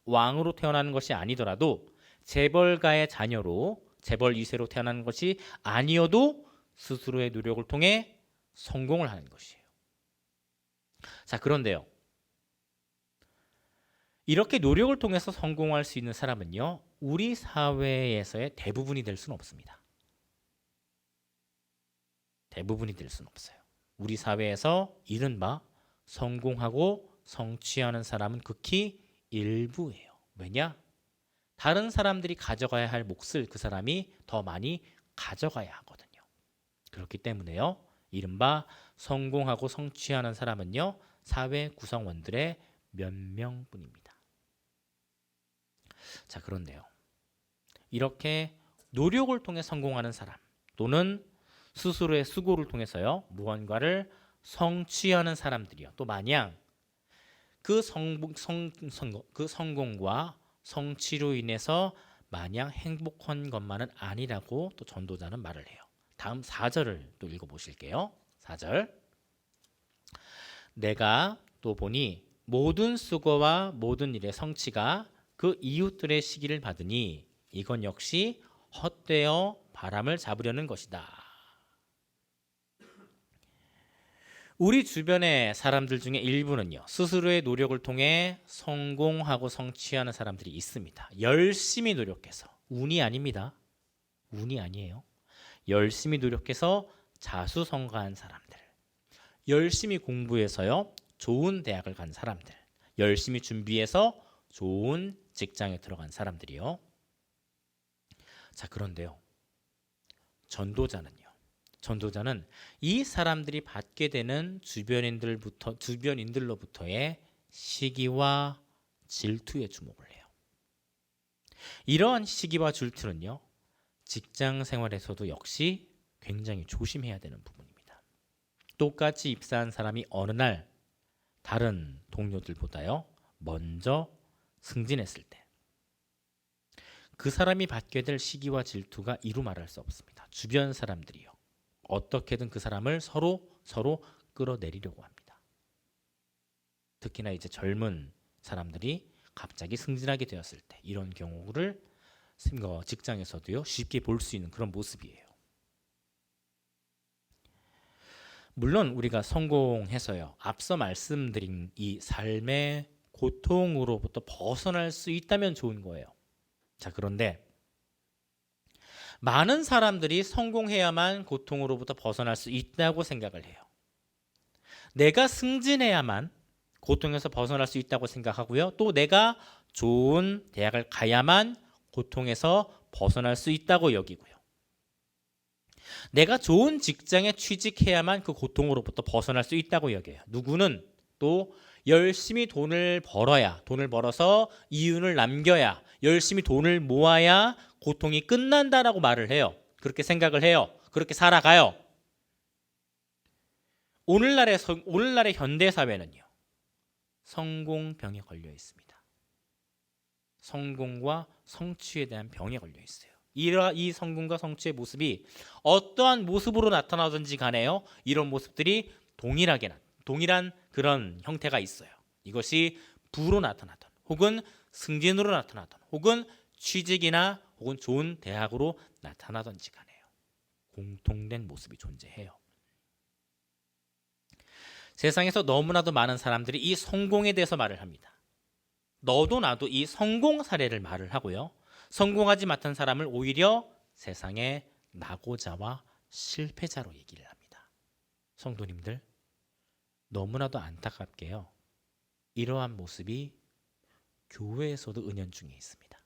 왕으로 태어나는 것이 아니더라도 재벌가의 자녀로, 재벌 2세로 태어나는 것이 아니어도 스스로의 노력을 통해 성공을 하는 것이에요. 자, 그런데요, 이렇게 노력을 통해서 성공할 수 있는 사람은요, 우리 사회에서의 대부분이 될 수는 없습니다. 대부분이 될 수는 없어요. 우리 사회에서 이른바 성공하고 성취하는 사람은 극히 일부예요. 왜냐? 다른 사람들이 가져가야 할 몫을 그 사람이 더 많이 가져가야 하거든요. 그렇기 때문에요, 이른바 성공하고 성취하는 사람은요, 사회 구성원들의 몇 명뿐입니다. 자, 그런데요, 이렇게 노력을 통해 성공하는 사람 또는 스스로의 수고를 통해서요, 무언가를 성취하는 사람들이요, 또 마냥 그 성공과 성취로 인해서 마냥 행복한 것만은 아니라고 또 전도자는 말을 해요. 다음 4절을 또 읽어보실게요. 4절. 내가 또 보니 모든 수고와 모든 일의 성취가 그 이웃들의 시기를 받으니 이건 역시 헛되어 바람을 잡으려는 것이다. 우리 주변의 사람들 중에 일부는요, 스스로의 노력을 통해 성공하고 성취하는 사람들이 있습니다. 열심히 노력해서, 운이 아닙니다. 운이 아니에요. 열심히 노력해서 자수성가한 사람들, 열심히 공부해서요, 좋은 대학을 간 사람들, 열심히 준비해서 좋은 직장에 들어간 사람들이요. 자, 그런데요, 전도자는 이 사람들이 받게 되는 주변인들로부터의 시기와 질투에 주목을 해요. 이러한 시기와 질투는요, 직장 생활에서도 역시 굉장히 조심해야 되는 부분입니다. 똑같이 입사한 사람이 어느 날 다른 동료들보다요, 먼저 승진했을 때 그 사람이 받게 될 시기와 질투가 이루 말할 수 없습니다. 주변 사람들이요, 어떻게든 그 사람을 서로 끌어내리려고 합니다. 특히나 이제 젊은 사람들이 갑자기 승진하게 되었을 때 이런 경우를 직장에서도요, 쉽게 볼 수 있는 그런 모습이에요. 물론 우리가 성공해서요, 앞서 말씀드린 이 삶의 고통으로부터 벗어날 수 있다면 좋은 거예요. 자, 그런데 많은 사람들이 성공해야만 고통으로부터 벗어날 수 있다고 생각을 해요. 내가 승진해야만 고통에서 벗어날 수 있다고 생각하고요, 또 내가 좋은 대학을 가야만 고통에서 벗어날 수 있다고 여기고요, 내가 좋은 직장에 취직해야만 그 고통으로부터 벗어날 수 있다고 여겨요. 누구는 또 열심히 돈을 벌어서 이윤을 남겨야, 열심히 돈을 모아야 고통이 끝난다라고 말을 해요. 그렇게 생각을 해요. 그렇게 살아가요. 오늘날의 현대 사회는요, 성공병에 걸려 있습니다. 성공과 성취에 대한 병에 걸려 있어요. 이 성공과 성취의 모습이 어떠한 모습으로 나타나든지 간에요. 이런 모습들이 동일한 그런 형태가 있어요. 이것이 부로 나타나든 혹은 승진으로 나타나든 혹은 취직이나 혹은 좋은 대학으로 나타나든지 간에요. 공통된 모습이 존재해요. 세상에서 너무나도 많은 사람들이 이 성공에 대해서 말을 합니다. 너도 나도 이 성공 사례를 말을 하고요. 성공하지 못한 사람을 오히려 세상의 낙오자와 실패자로 얘기를 합니다. 성도님들, 너무나도 안타깝게요. 이러한 모습이 교회에서도 은연중에 있습니다.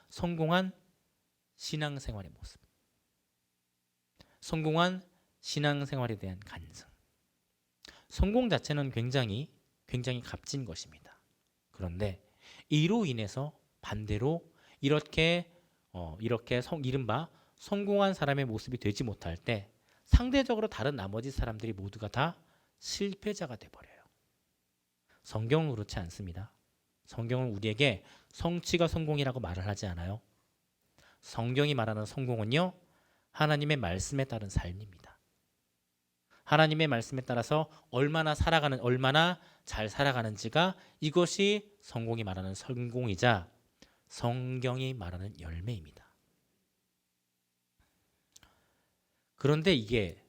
성공한 신앙생활의 모습, 성공한 신앙생활에 대한 간증. 성공 자체는 굉장히 값진 것입니다. 그런데 이로 인해서 반대로 이렇게 이른바 성공한 사람의 모습이 되지 못할 때 상대적으로 다른 나머지 사람들이 모두가 다 실패자가 돼버려요. 성경은 그렇지 않습니다. 성경은 우리에게 성취가 성공이라고 말을 하지 않아요. 성경이 말하는 성공은요, 하나님의 말씀에 따른 삶입니다. 하나님의 말씀에 따라서 얼마나 잘 살아가는지가 이것이 성공이 말하는 성공이자 성경이 말하는 열매입니다. 그런데 이게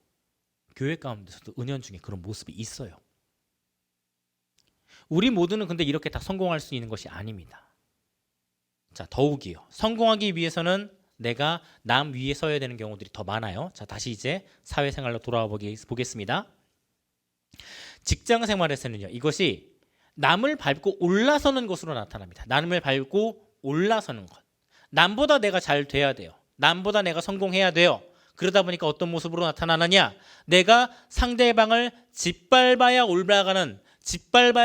교회 가운데서도 은연중에 그런 모습이 있어요. 우리 모두는 근데 이렇게 다 성공할 수 있는 것이 아닙니다. 자, 더욱이요. 성공하기 위해서는 내가 남 위에 서야 되는 경우들이 더 많아요. 자, 다시 이제 사회생활로 돌아와 보겠습니다. 직장 생활에서는요, 이것이 남을 밟고 올라서는 것으로 나타납니다. 남을 밟고 올라서는 것. 남보다 내가 잘 돼야 돼요. 남보다 내가 성공해야 돼요. 그러다 보니까 어떤 모습으로 나타나느냐? 내가 상대방을 짓밟아야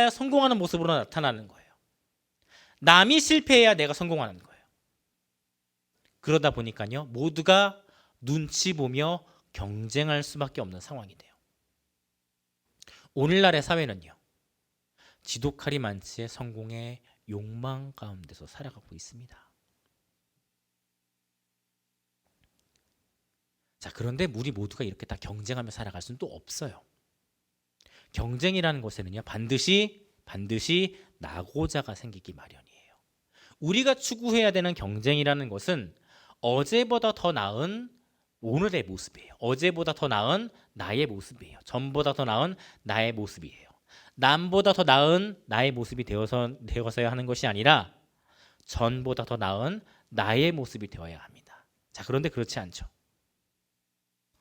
성공하는 모습으로 나타나는 거예요. 남이 실패해야 내가 성공하는 거예요. 그러다 보니까요, 모두가 눈치 보며 경쟁할 수밖에 없는 상황이 돼요. 오늘날의 사회는요, 지독하리만치의 성공의 욕망 가운데서 살아가고 있습니다. 자, 그런데 우리 모두가 이렇게 다 경쟁하며 살아갈 수는 또 없어요. 경쟁이라는 것에는요, 반드시 낙오자가 생기기 마련이에요. 우리가 추구해야 되는 경쟁이라는 것은 어제보다 더 나은 오늘의 모습이에요. 어제보다 더 나은 나의 모습이에요. 전보다 더 나은 나의 모습이에요. 남보다 더 나은 나의 모습이 되어서야 하는 것이 아니라 전보다 더 나은 나의 모습이 되어야 합니다. 자, 그런데 그렇지 않죠.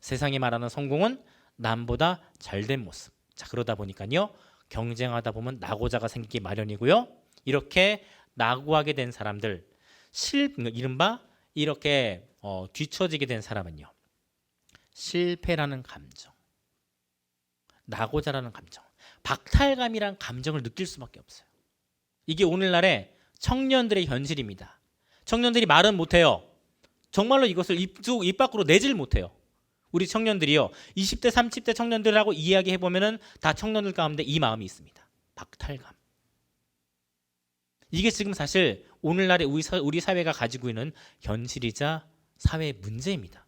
세상이 말하는 성공은 남보다 잘된 모습. 자, 그러다 보니까요, 경쟁하다 보면 낙오자가 생기기 마련이고요. 이렇게 낙오하게 된 사람들, 이른바 이렇게 뒤처지게 된 사람은요, 실패라는 감정, 낙오자라는 감정, 박탈감이란 감정을 느낄 수밖에 없어요. 이게 오늘날의 청년들의 현실입니다. 청년들이 말은 못해요. 정말로 이것을 입 밖으로 내질 못해요. 우리 청년들이요, 20대 30대 청년들하고 이야기해보면 다 청년들 가운데 이 마음이 있습니다. 박탈감. 이게 지금 사실 오늘날의 우리 사회가 가지고 있는 현실이자 사회의 문제입니다.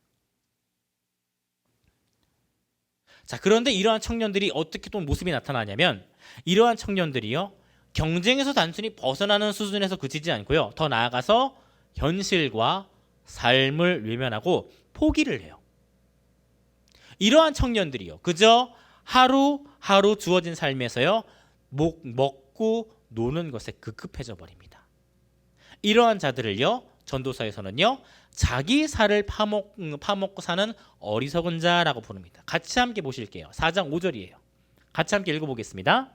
자, 그런데 이러한 청년들이 어떻게 또 모습이 나타나냐면, 이러한 청년들이요, 경쟁에서 단순히 벗어나는 수준에서 그치지 않고요, 더 나아가서 현실과 삶을 외면하고 포기를 해요. 이러한 청년들이요, 그저 하루하루 주어진 삶에서요, 먹고 노는 것에 급급해져 버립니다. 이러한 자들을요, 전도서에서는요, 자기 살을 파먹고 사는 어리석은 자라고 부릅니다. 같이 함께 보실게요. 4장 5절이에요. 같이 함께 읽어보겠습니다.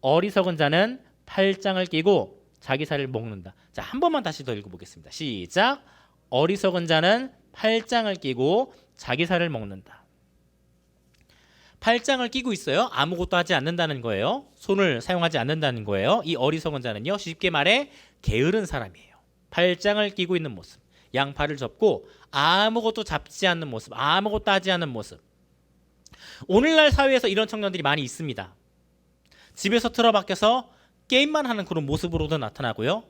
어리석은 자는 팔짱을 끼고 자기 살을 먹는다. 자, 한 번만 다시 더 읽어보겠습니다. 시작. 어리석은 자는 팔짱을 끼고 자기 살을 먹는다. 팔짱을 끼고 있어요. 아무것도 하지 않는다는 거예요. 손을 사용하지 않는다는 거예요. 이 어리석은 자는요, 쉽게 말해 게으른 사람이에요. 팔짱을 끼고 있는 모습, 양팔을 접고 아무것도 잡지 않는 모습, 아무것도 하지 않는 모습. 오늘날 사회에서 이런 청년들이 많이 있습니다. 집에서 틀어박혀서 게임만 하는 그런 모습으로도 나타나고요.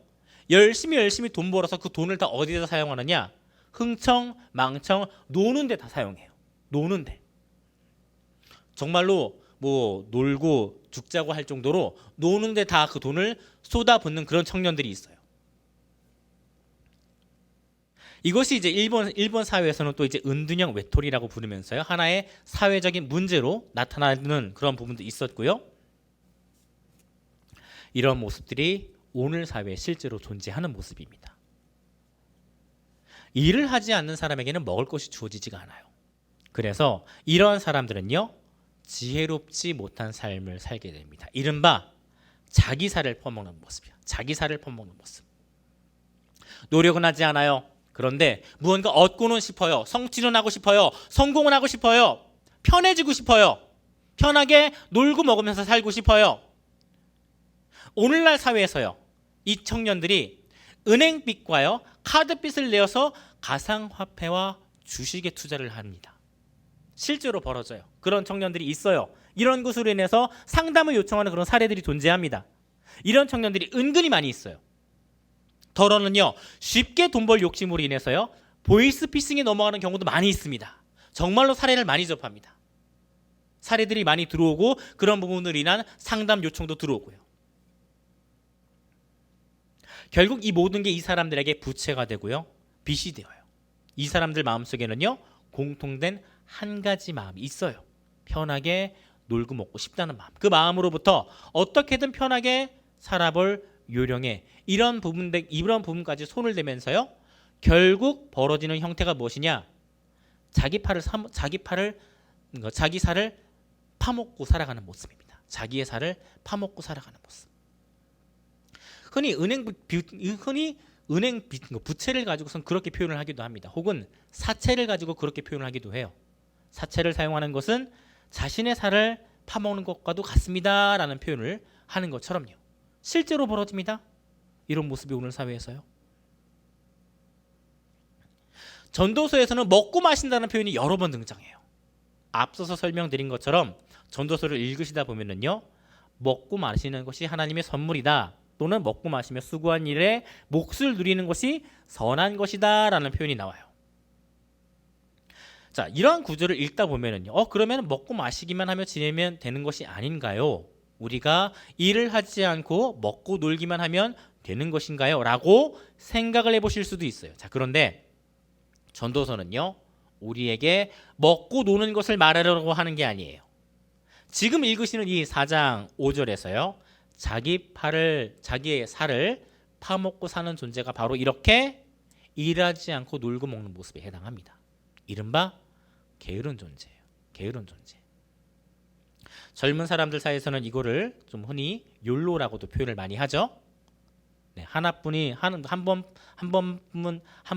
열심히 돈 벌어서 그 돈을 다 어디다 사용하느냐? 흥청, 망청, 노는 데 다 사용해요. 노는 데. 정말로 뭐 놀고 죽자고 할 정도로 노는 데 다 그 돈을 쏟아붓는 그런 청년들이 있어요. 이것이 이제 일본 사회에서는 또 이제 은둔형 외톨이라고 부르면서요. 하나의 사회적인 문제로 나타나는 그런 부분도 있었고요. 이런 모습들이 오늘 사회에 실제로 존재하는 모습입니다. 일을 하지 않는 사람에게는 먹을 것이 주어지지가 않아요. 그래서 이런 사람들은요. 지혜롭지 못한 삶을 살게 됩니다. 이른바 자기살을 퍼먹는 모습이야. 자기살을 퍼먹는 모습. 노력은 하지 않아요. 그런데 무언가 얻고는 싶어요. 성취는 하고 싶어요. 성공은 하고 싶어요. 편해지고 싶어요. 편하게 놀고 먹으면서 살고 싶어요. 오늘날 사회에서요. 이 청년들이 은행빚과요. 카드빚을 내어서 가상화폐와 주식에 투자를 합니다. 실제로 벌어져요. 그런 청년들이 있어요. 이런 것으로 인해서 상담을 요청하는 그런 사례들이 존재합니다. 이런 청년들이 은근히 많이 있어요. 더러는요. 쉽게 돈 벌 욕심으로 인해서요. 보이스피싱에 넘어가는 경우도 많이 있습니다. 정말로 사례를 많이 접합니다. 사례들이 많이 들어오고 그런 부분으로 인한 상담 요청도 들어오고요. 결국 이 모든 게 이 사람들에게 부채가 되고요. 빚이 되어요. 이 사람들 마음속에는요. 공통된 한 가지 마음이 있어요. 편하게 놀고 먹고 싶다는 마음. 그 마음으로부터 어떻게든 편하게 살아볼 요령에 이런 부분까지 손을 대면서요. 결국 벌어지는 형태가 무엇이냐? 자기 살을 파먹고 살아가는 모습입니다. 자기의 살을 파먹고 살아가는 모습. 흔히 은행 부채를 가지고선 그렇게 표현을 하기도 합니다. 혹은 사채를 가지고 그렇게 표현을 하기도 해요. 사채를 사용하는 것은 자신의 살을 파먹는 것과도 같습니다라는 표현을 하는 것처럼요. 실제로 벌어집니다. 이런 모습이 오늘 사회에서요. 전도서에서는 먹고 마신다는 표현이 여러 번 등장해요. 앞서서 설명드린 것처럼 전도서를 읽으시다 보면은요. 먹고 마시는 것이 하나님의 선물이다. 또는 먹고 마시며 수고한 일에 몫을 누리는 것이 선한 것이다 라는 표현이 나와요. 자, 이러한 구절을 읽다 보면은요. 그러면 먹고 마시기만 하며 지내면 되는 것이 아닌가요? 우리가 일을 하지 않고 먹고 놀기만 하면 되는 것인가요? 라고 생각을 해보실 수도 있어요. 자, 그런데 전도서는요. 우리에게 먹고 노는 것을 말하려고 하는 게 아니에요. 지금 읽으시는 이 4장 5절에서요. 자기의 살을 파먹고 사는 존재가 바로 이렇게 일하지 않고 놀고 먹는 모습에 해당합니다. 이른바 게으른 존재예요. 게으른 존재. 젊은 사람들 사이에서는 이거를 좀 흔히 욜로라고도 표현을 많이 하죠. 네, 한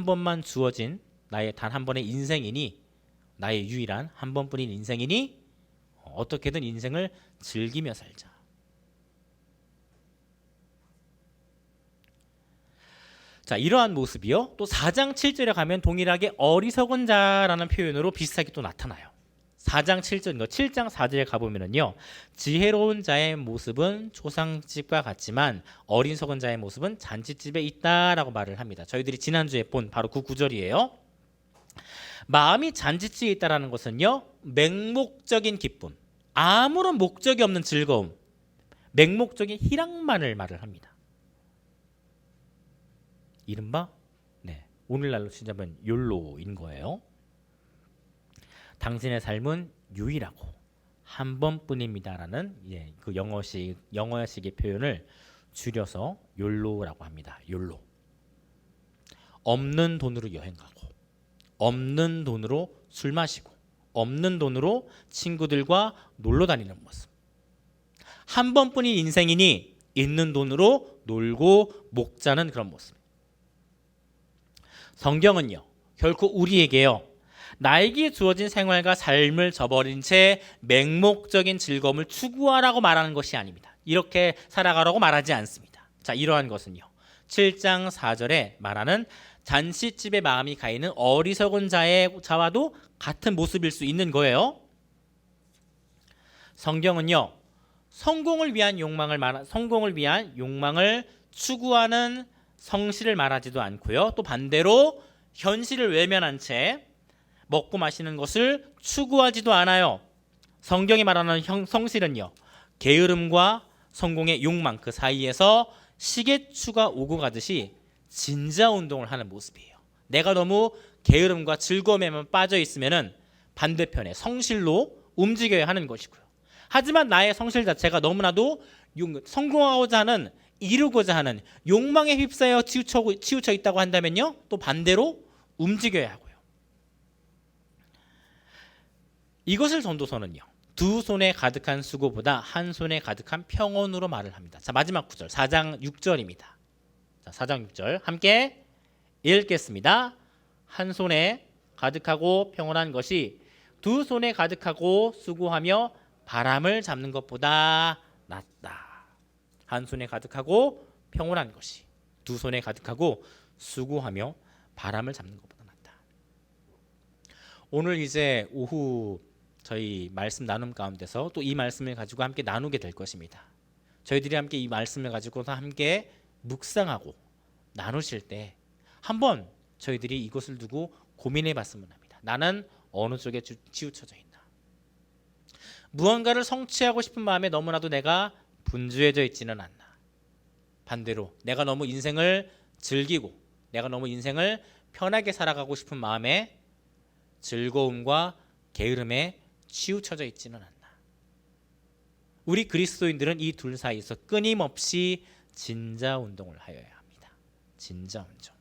번만 주어진 나의 단 한 번의 인생이니, 나의 유일한 한 번뿐인 인생이니 어떻게든 인생을 즐기며 살자. 자, 이러한 모습이요. 또 4장 7절에 가면 동일하게 어리석은 자라는 표현으로 비슷하게 또 나타나요. 4장 4절에 가보면은요. 지혜로운 자의 모습은 초상집과 같지만 어리석은 자의 모습은 잔치집에 있다라고 말을 합니다. 저희들이 지난주에 본 바로 그 구절이에요. 마음이 잔치집에 있다라는 것은요. 맹목적인 기쁨, 아무런 목적이 없는 즐거움, 맹목적인 희락만을 말을 합니다. 이른바 오늘날로 치자면 욜로인 거예요. 당신의 삶은 유일하고 한 번뿐입니다라는 그 영어식의 표현을 줄여서 욜로라고 합니다. 욜로. 없는 돈으로 여행 가고, 없는 돈으로 술 마시고, 없는 돈으로 친구들과 놀러 다니는 모습. 한 번뿐인 인생이니 있는 돈으로 놀고 먹자는 그런 모습. 성경은요, 결코 우리에게요, 나에게 주어진 생활과 삶을 저버린 채 맹목적인 즐거움을 추구하라고 말하는 것이 아닙니다. 이렇게 살아가라고 말하지 않습니다. 자, 이러한 것은요, 7장 4절에 말하는 잔치집에 마음이 가 있는 어리석은 자와도 같은 모습일 수 있는 거예요. 성경은요, 성공을 위한 욕망을 추구하는 성실을 말하지도 않고요. 또 반대로 현실을 외면한 채 먹고 마시는 것을 추구하지도 않아요. 성경이 말하는 성실은요, 게으름과 성공의 욕망 그 사이에서 시계추가 오고 가듯이 진자 운동을 하는 모습이에요. 내가 너무 게으름과 즐거움에만 빠져 있으면은 반대편에 성실로 움직여야 하는 것이고요. 하지만 나의 성실 자체가 너무나도 성공하고자 하는, 이루고자 하는 욕망에 휩싸여 치우쳐 있다고 한다면요, 또 반대로 움직여야 하고요. 이것을 전도서는요, 두 손에 가득한 수고보다 한 손에 가득한 평온으로 말을 합니다. 자, 마지막 구절 4장 6절입니다. 자, 4장 6절 함께 읽겠습니다. 한 손에 가득하고 평온한 것이 두 손에 가득하고 수고하며 바람을 잡는 것보다 낫다. 한 손에 가득하고 평온한 것이 두 손에 가득하고 수고하며 바람을 잡는 것보다 낫다. 오늘 이제 오후 저희 말씀 나눔 가운데서 또 이 말씀을 가지고 함께 나누게 될 것입니다. 저희들이 함께 이 말씀을 가지고서 함께 묵상하고 나누실 때 한번 저희들이 이것을 두고 고민해 봤으면 합니다. 나는 어느 쪽에 치우쳐져 있나? 무언가를 성취하고 싶은 마음에 너무나도 내가 분주해져 있지는 않나? 반대로 내가 너무 인생을 즐기고 내가 너무 인생을 편하게 살아가고 싶은 마음에 즐거움과 게으름에 치우쳐져 있지는 않나? 우리 그리스도인들은 이 둘 사이에서 끊임없이 진자 운동을 하여야 합니다. 진자 운동.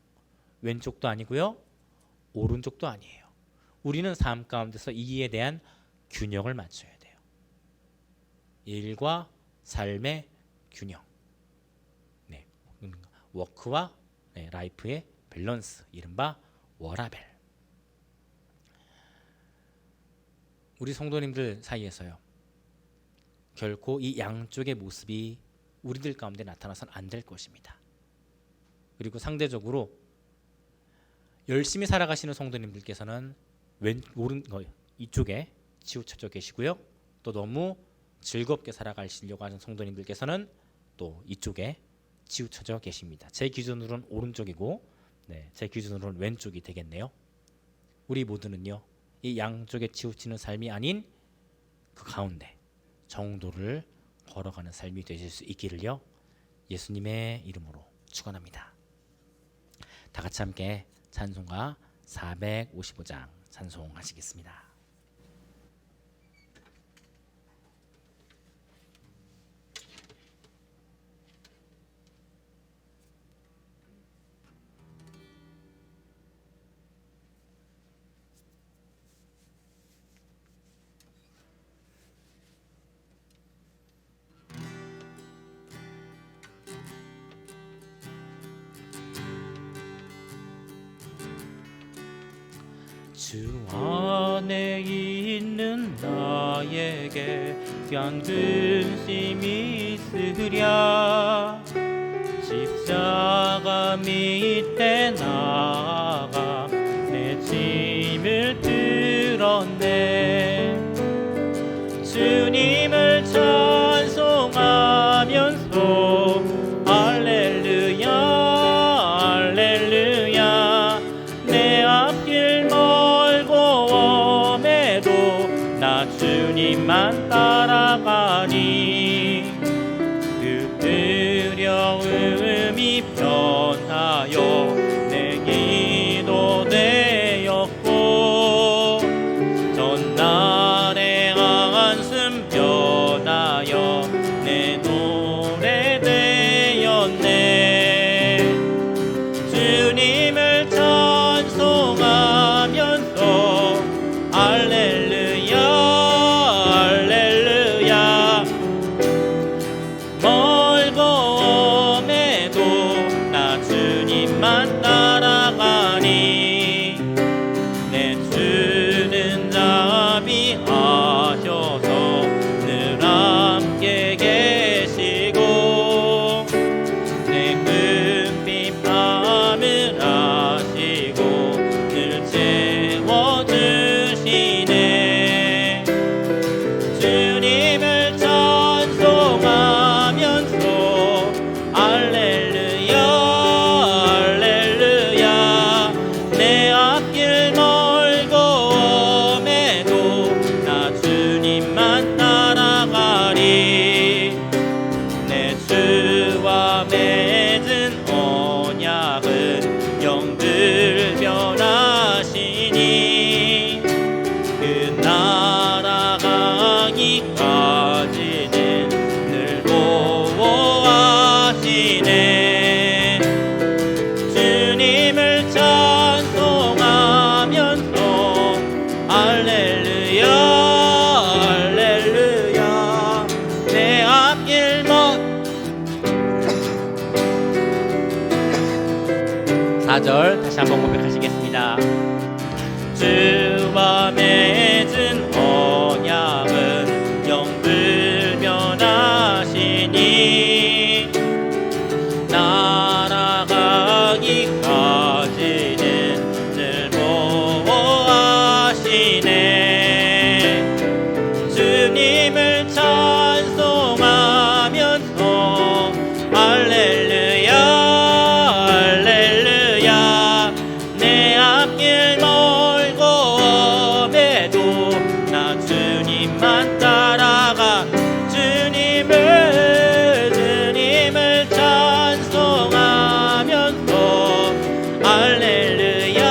왼쪽도 아니고요, 오른쪽도 아니에요. 우리는 삶 가운데서 이에 대한 균형을 맞춰야 돼요. 일과 삶의 균형. 네, 워크와 라이프의 밸런스, 이른바 워라밸. 우리 성도님들 사이에서요, 결코 이 양쪽의 모습이 우리들 가운데 나타나서는 안 될 것입니다. 그리고 상대적으로 열심히 살아가시는 성도님들께서는 이쪽에 치우쳐져 계시고요, 또 너무 즐겁게 살아가시려고 하는 성도님들께서는 또 이쪽에 치우쳐져 계십니다. 제 기준으로는 오른쪽이고 제 기준으로는 왼쪽이 되겠네요. 우리 모두는요, 이 양쪽에 치우치는 삶이 아닌 그 가운데 정도를 걸어가는 삶이 되실 수 있기를요, 예수님의 이름으로 축원합니다. 다 같이 함께 찬송가 455장 찬송하시겠습니다. 주 안에 있는 나에게 귀한 근심이 있으랴. 십자가 밑에 나아가 내 짐을 들었네. 주님을 찬송하면서 할렐루야 할렐루야. 내 앞길 멀고 험해도 나 주님만 따라가니 그 두려움이 변하여 내 기도 되었고 전날의 한숨 변하여 내 노래 되었네. 주님을 찬송하면서 할렐루야 할렐루야. 앞길 멀고 엄해도 나 주님만 따라가리. 내 주와 맺은 언약은 영들 변하시니 그 날아가기까지는 늘 보호하시네. 주님을 찬송하면서 할렐루야 할렐루야. 내 앞길 먼 4절 다시 한번 고백하시겠습니다. 주와 맺은 언약은 영들 변하시니 날아가기까지는 늘 보호하시네. 주님을 찬송하면서 할렐루야 할렐루야. 내 앞길 멀고 엄해도 나 주님만 따라가. 주님을 찬송하면서 할렐루야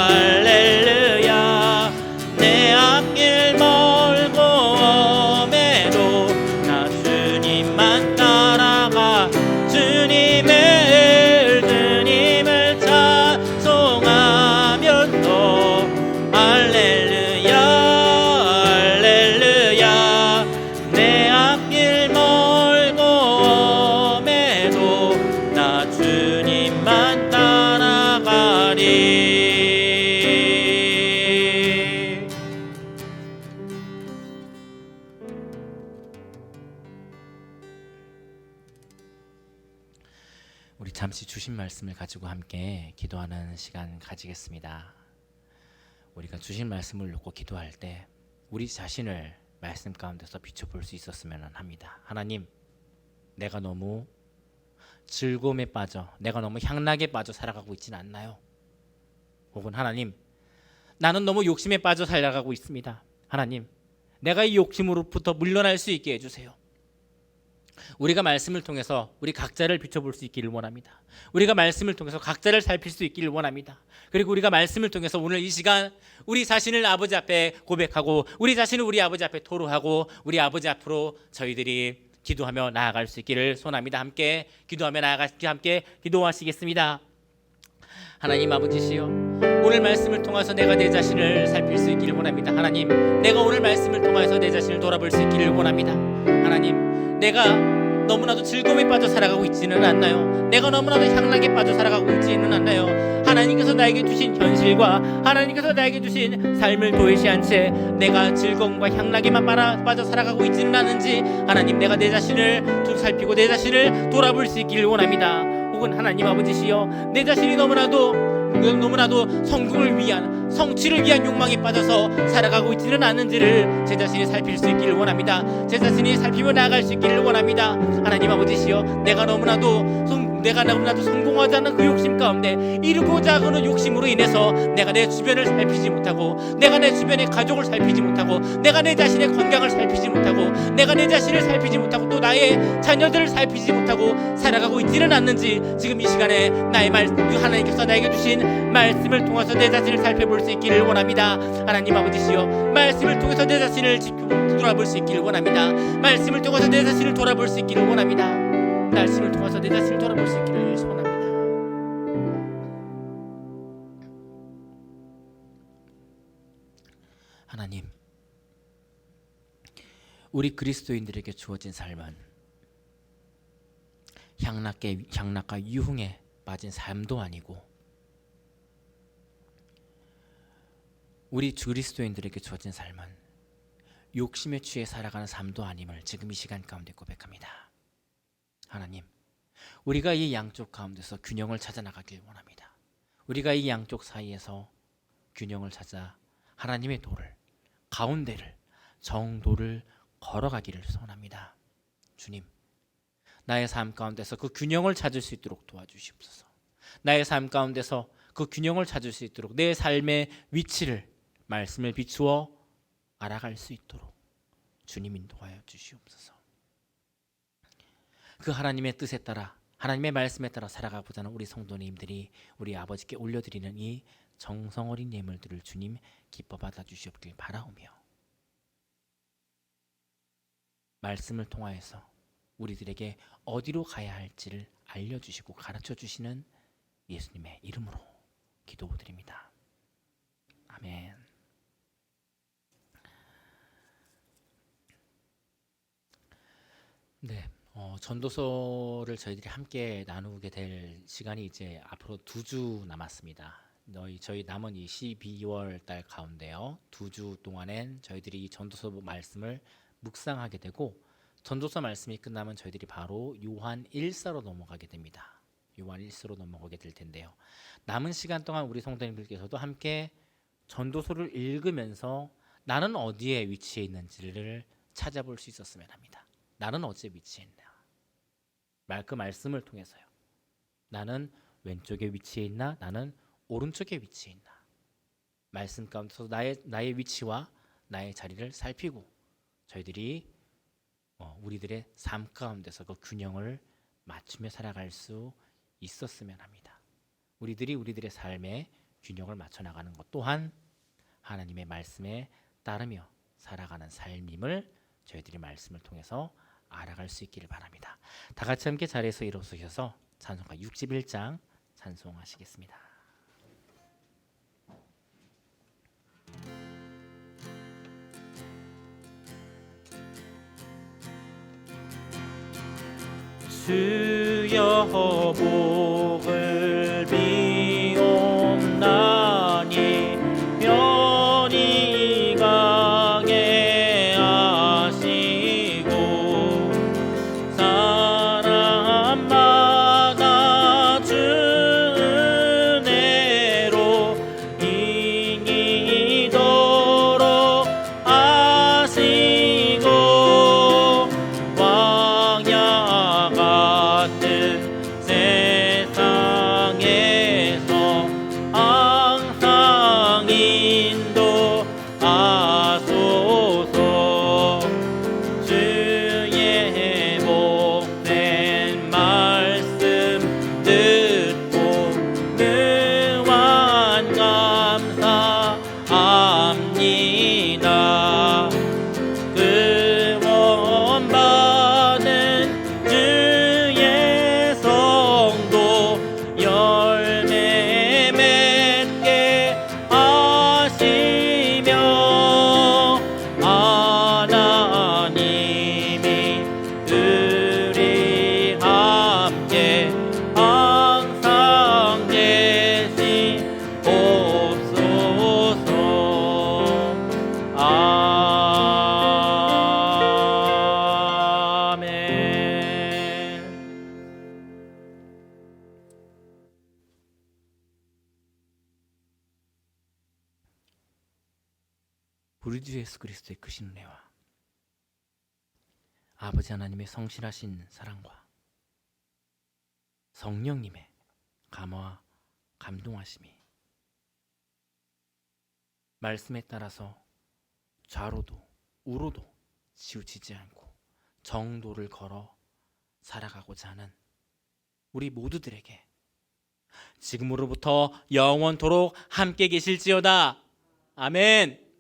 할렐루야. 내 앞길 멀고 엄해도 나 주님만 따라가. 주님을 찬송하면서 할렐루야 할렐루야. 내 앞길 멀고 엄해도 나 주님만 따라가리. 우리 잠시 주신 말씀을 가지고 함께 기도하는 시간 가지겠습니다. 우리가 주신 말씀을 놓고 기도할 때 우리 자신을 말씀 가운데서 비춰볼 수 있었으면 합니다. 하나님, 내가 너무 즐거움에 빠져, 내가 너무 향락에 빠져 살아가고 있지는 않나요? 혹은 하나님, 나는 너무 욕심에 빠져 살아가고 있습니다. 하나님, 내가 이 욕심으로부터 물러날 수 있게 해주세요. 우리가 말씀을 통해서 우리 각자를 비춰볼 수 있기를 원합니다. 우리가 말씀을 통해서 각자를 살필 수 있기를 원합니다. 그리고 우리가 말씀을 통해서 오늘 이 시간 우리 자신을 아버지 앞에 고백하고 우리 자신을 우리 아버지 앞에 토로하고 우리 아버지 앞으로 저희들이 기도하며 나아갈 수 있기를 소원합니다. 함께 기도하며 나아가시기 함께 기도하시겠습니다. 하나님 아버지시여, 오늘 말씀을 통해서 내가 내 자신을 살필 수 있기를 원합니다. 하나님, 내가 오늘 말씀을 통해서 내 자신을 돌아볼 수 있기를 원합니다. 하나님, 내가 너무나도 즐거움에 빠져 살아가고 있지는 않나요? 내가 너무나도 향락에 빠져 살아가고 있지는 않나요? 하나님께서 나에게 주신 현실과 하나님께서 나에게 주신 삶을 도외시한 채 내가 즐거움과 향락에만 빠져 살아가고 있지는 않은지 하나님, 내가 내 자신을 살피고 내 자신을 돌아볼 수 있기를 원합니다. 혹은 하나님 아버지시여, 내 자신이 너무나도 성공을 위한, 성취를 위한 욕망에 빠져서 살아가고 있지는 않은지를 제 자신이 살필 수 있기를 원합니다. 제 자신이 살피며 나아갈 수 있기를 원합니다. 하나님 아버지시여, 내가 너무나도 성공하자는 그 욕심 가운데 이루고자 하는 욕심으로 인해서 내가 내 주변을 살피지 못하고, 내가 내 주변의 가족을 살피지 못하고, 내가 내 자신의 건강을 살피지 못하고, 내가 내 자신을 살피지 못하고 또 나의 자녀들을 살피지 못하고 살아가고 있지는 않는지 지금 이 시간에 나의 하나님께서 나에게 주신 말씀을 통해서 내 자신을 살펴볼 수 있기를 원합니다. 하나님 아버지시여, 말씀을 통해서 내 자신을 돌아볼 수 있기를 원합니다. 말씀을 통해서 내 자신을 돌아볼 수 있기를 원합니다. 말씀을 통해서 내 자신을 돌아볼 수 있기를 소원합니다. 하나님, 우리 그리스도인들에게 주어진 삶은 향락과 유흥에 빠진 삶도 아니고, 우리 그리스도인들에게 주어진 삶은 욕심에 취해 살아가는 삶도 아님을 지금 이 시간 가운데 고백합니다. 하나님, 우리가 이 양쪽 가운데서 균형을 찾아 나가길 원합니다. 우리가 이 양쪽 사이에서 균형을 찾아 하나님의 도를, 가운데를, 정도를 걸어가기를 소원합니다. 주님, 나의 삶 가운데서 그 균형을 찾을 수 있도록 도와주시옵소서. 나의 삶 가운데서 그 균형을 찾을 수 있도록 내 삶의 위치를 말씀을 비추어 알아갈 수 있도록 주님 인도하여 주시옵소서. 그 하나님의 뜻에 따라 하나님의 말씀에 따라 살아가 보자는 우리 성도님들이 우리 아버지께 올려드리는 이 정성 어린 예물들을 주님 기뻐 받아 주시옵길 바라오며 말씀을 통하여서 우리들에게 어디로 가야 할지를 알려주시고 가르쳐 주시는 예수님의 이름으로 기도드립니다. 아멘. 네, 전도서를 저희들이 함께 나누게 될 시간이 이제 앞으로 2주 남았습니다. 저희 남은 이 12월 달 가운데요, 2주 동안엔 저희들이 이 전도서 말씀을 묵상하게 되고 전도서 말씀이 끝나면 저희들이 바로 요한 1서로 넘어가게 됩니다. 요한 1서로 넘어가게 될 텐데요. 남은 시간 동안 우리 성도님들께서도 함께 전도서를 읽으면서 나는 어디에 위치해 있는지를 찾아볼 수 있었으면 합니다. 나는 어디에 위치해 있나? 그 말씀을 통해서요. 나는 왼쪽에 위치해 있나? 나는 오른쪽에 위치해 있나? 말씀 가운데서 나의 위치와 나의 자리를 살피고 저희들이 우리들의 삶 가운데서 그 균형을 맞추며 살아갈 수 있었으면 합니다. 우리들의 삶에 균형을 맞춰 나가는 것 또한 하나님의 말씀에 따르며 살아가는 삶임을 저희들이 말씀을 통해서 알아갈 수 있기를 바랍니다. 다 같이 함께 자리에서 일어서셔서 찬송가 61장 찬송하시겠습니다. 주여 복을 비옵나니 편히 가게 하시고 사람마다 주 은혜로 이기도록 하시고 광야 같은 세상에서 항상 인도하소서. 주의 복된 말씀 듣고 무한 감사합니다. 구원받은 주의 성도 열매 맺게 하시며 하나님이 우리 함께 항상 계시옵소서. 아멘. 우리 주 예수 그리스도의 크신 은혜와 아버지 하나님의 성실하신 사랑과 성령님의 감화와 감동하심이 말씀에 따라서 좌로도 우로도 치우치지 않고 정도를 걸어 살아가고자 하는 우리 모두들에게 지금으로부터 영원토록 함께 계실지어다. 아멘.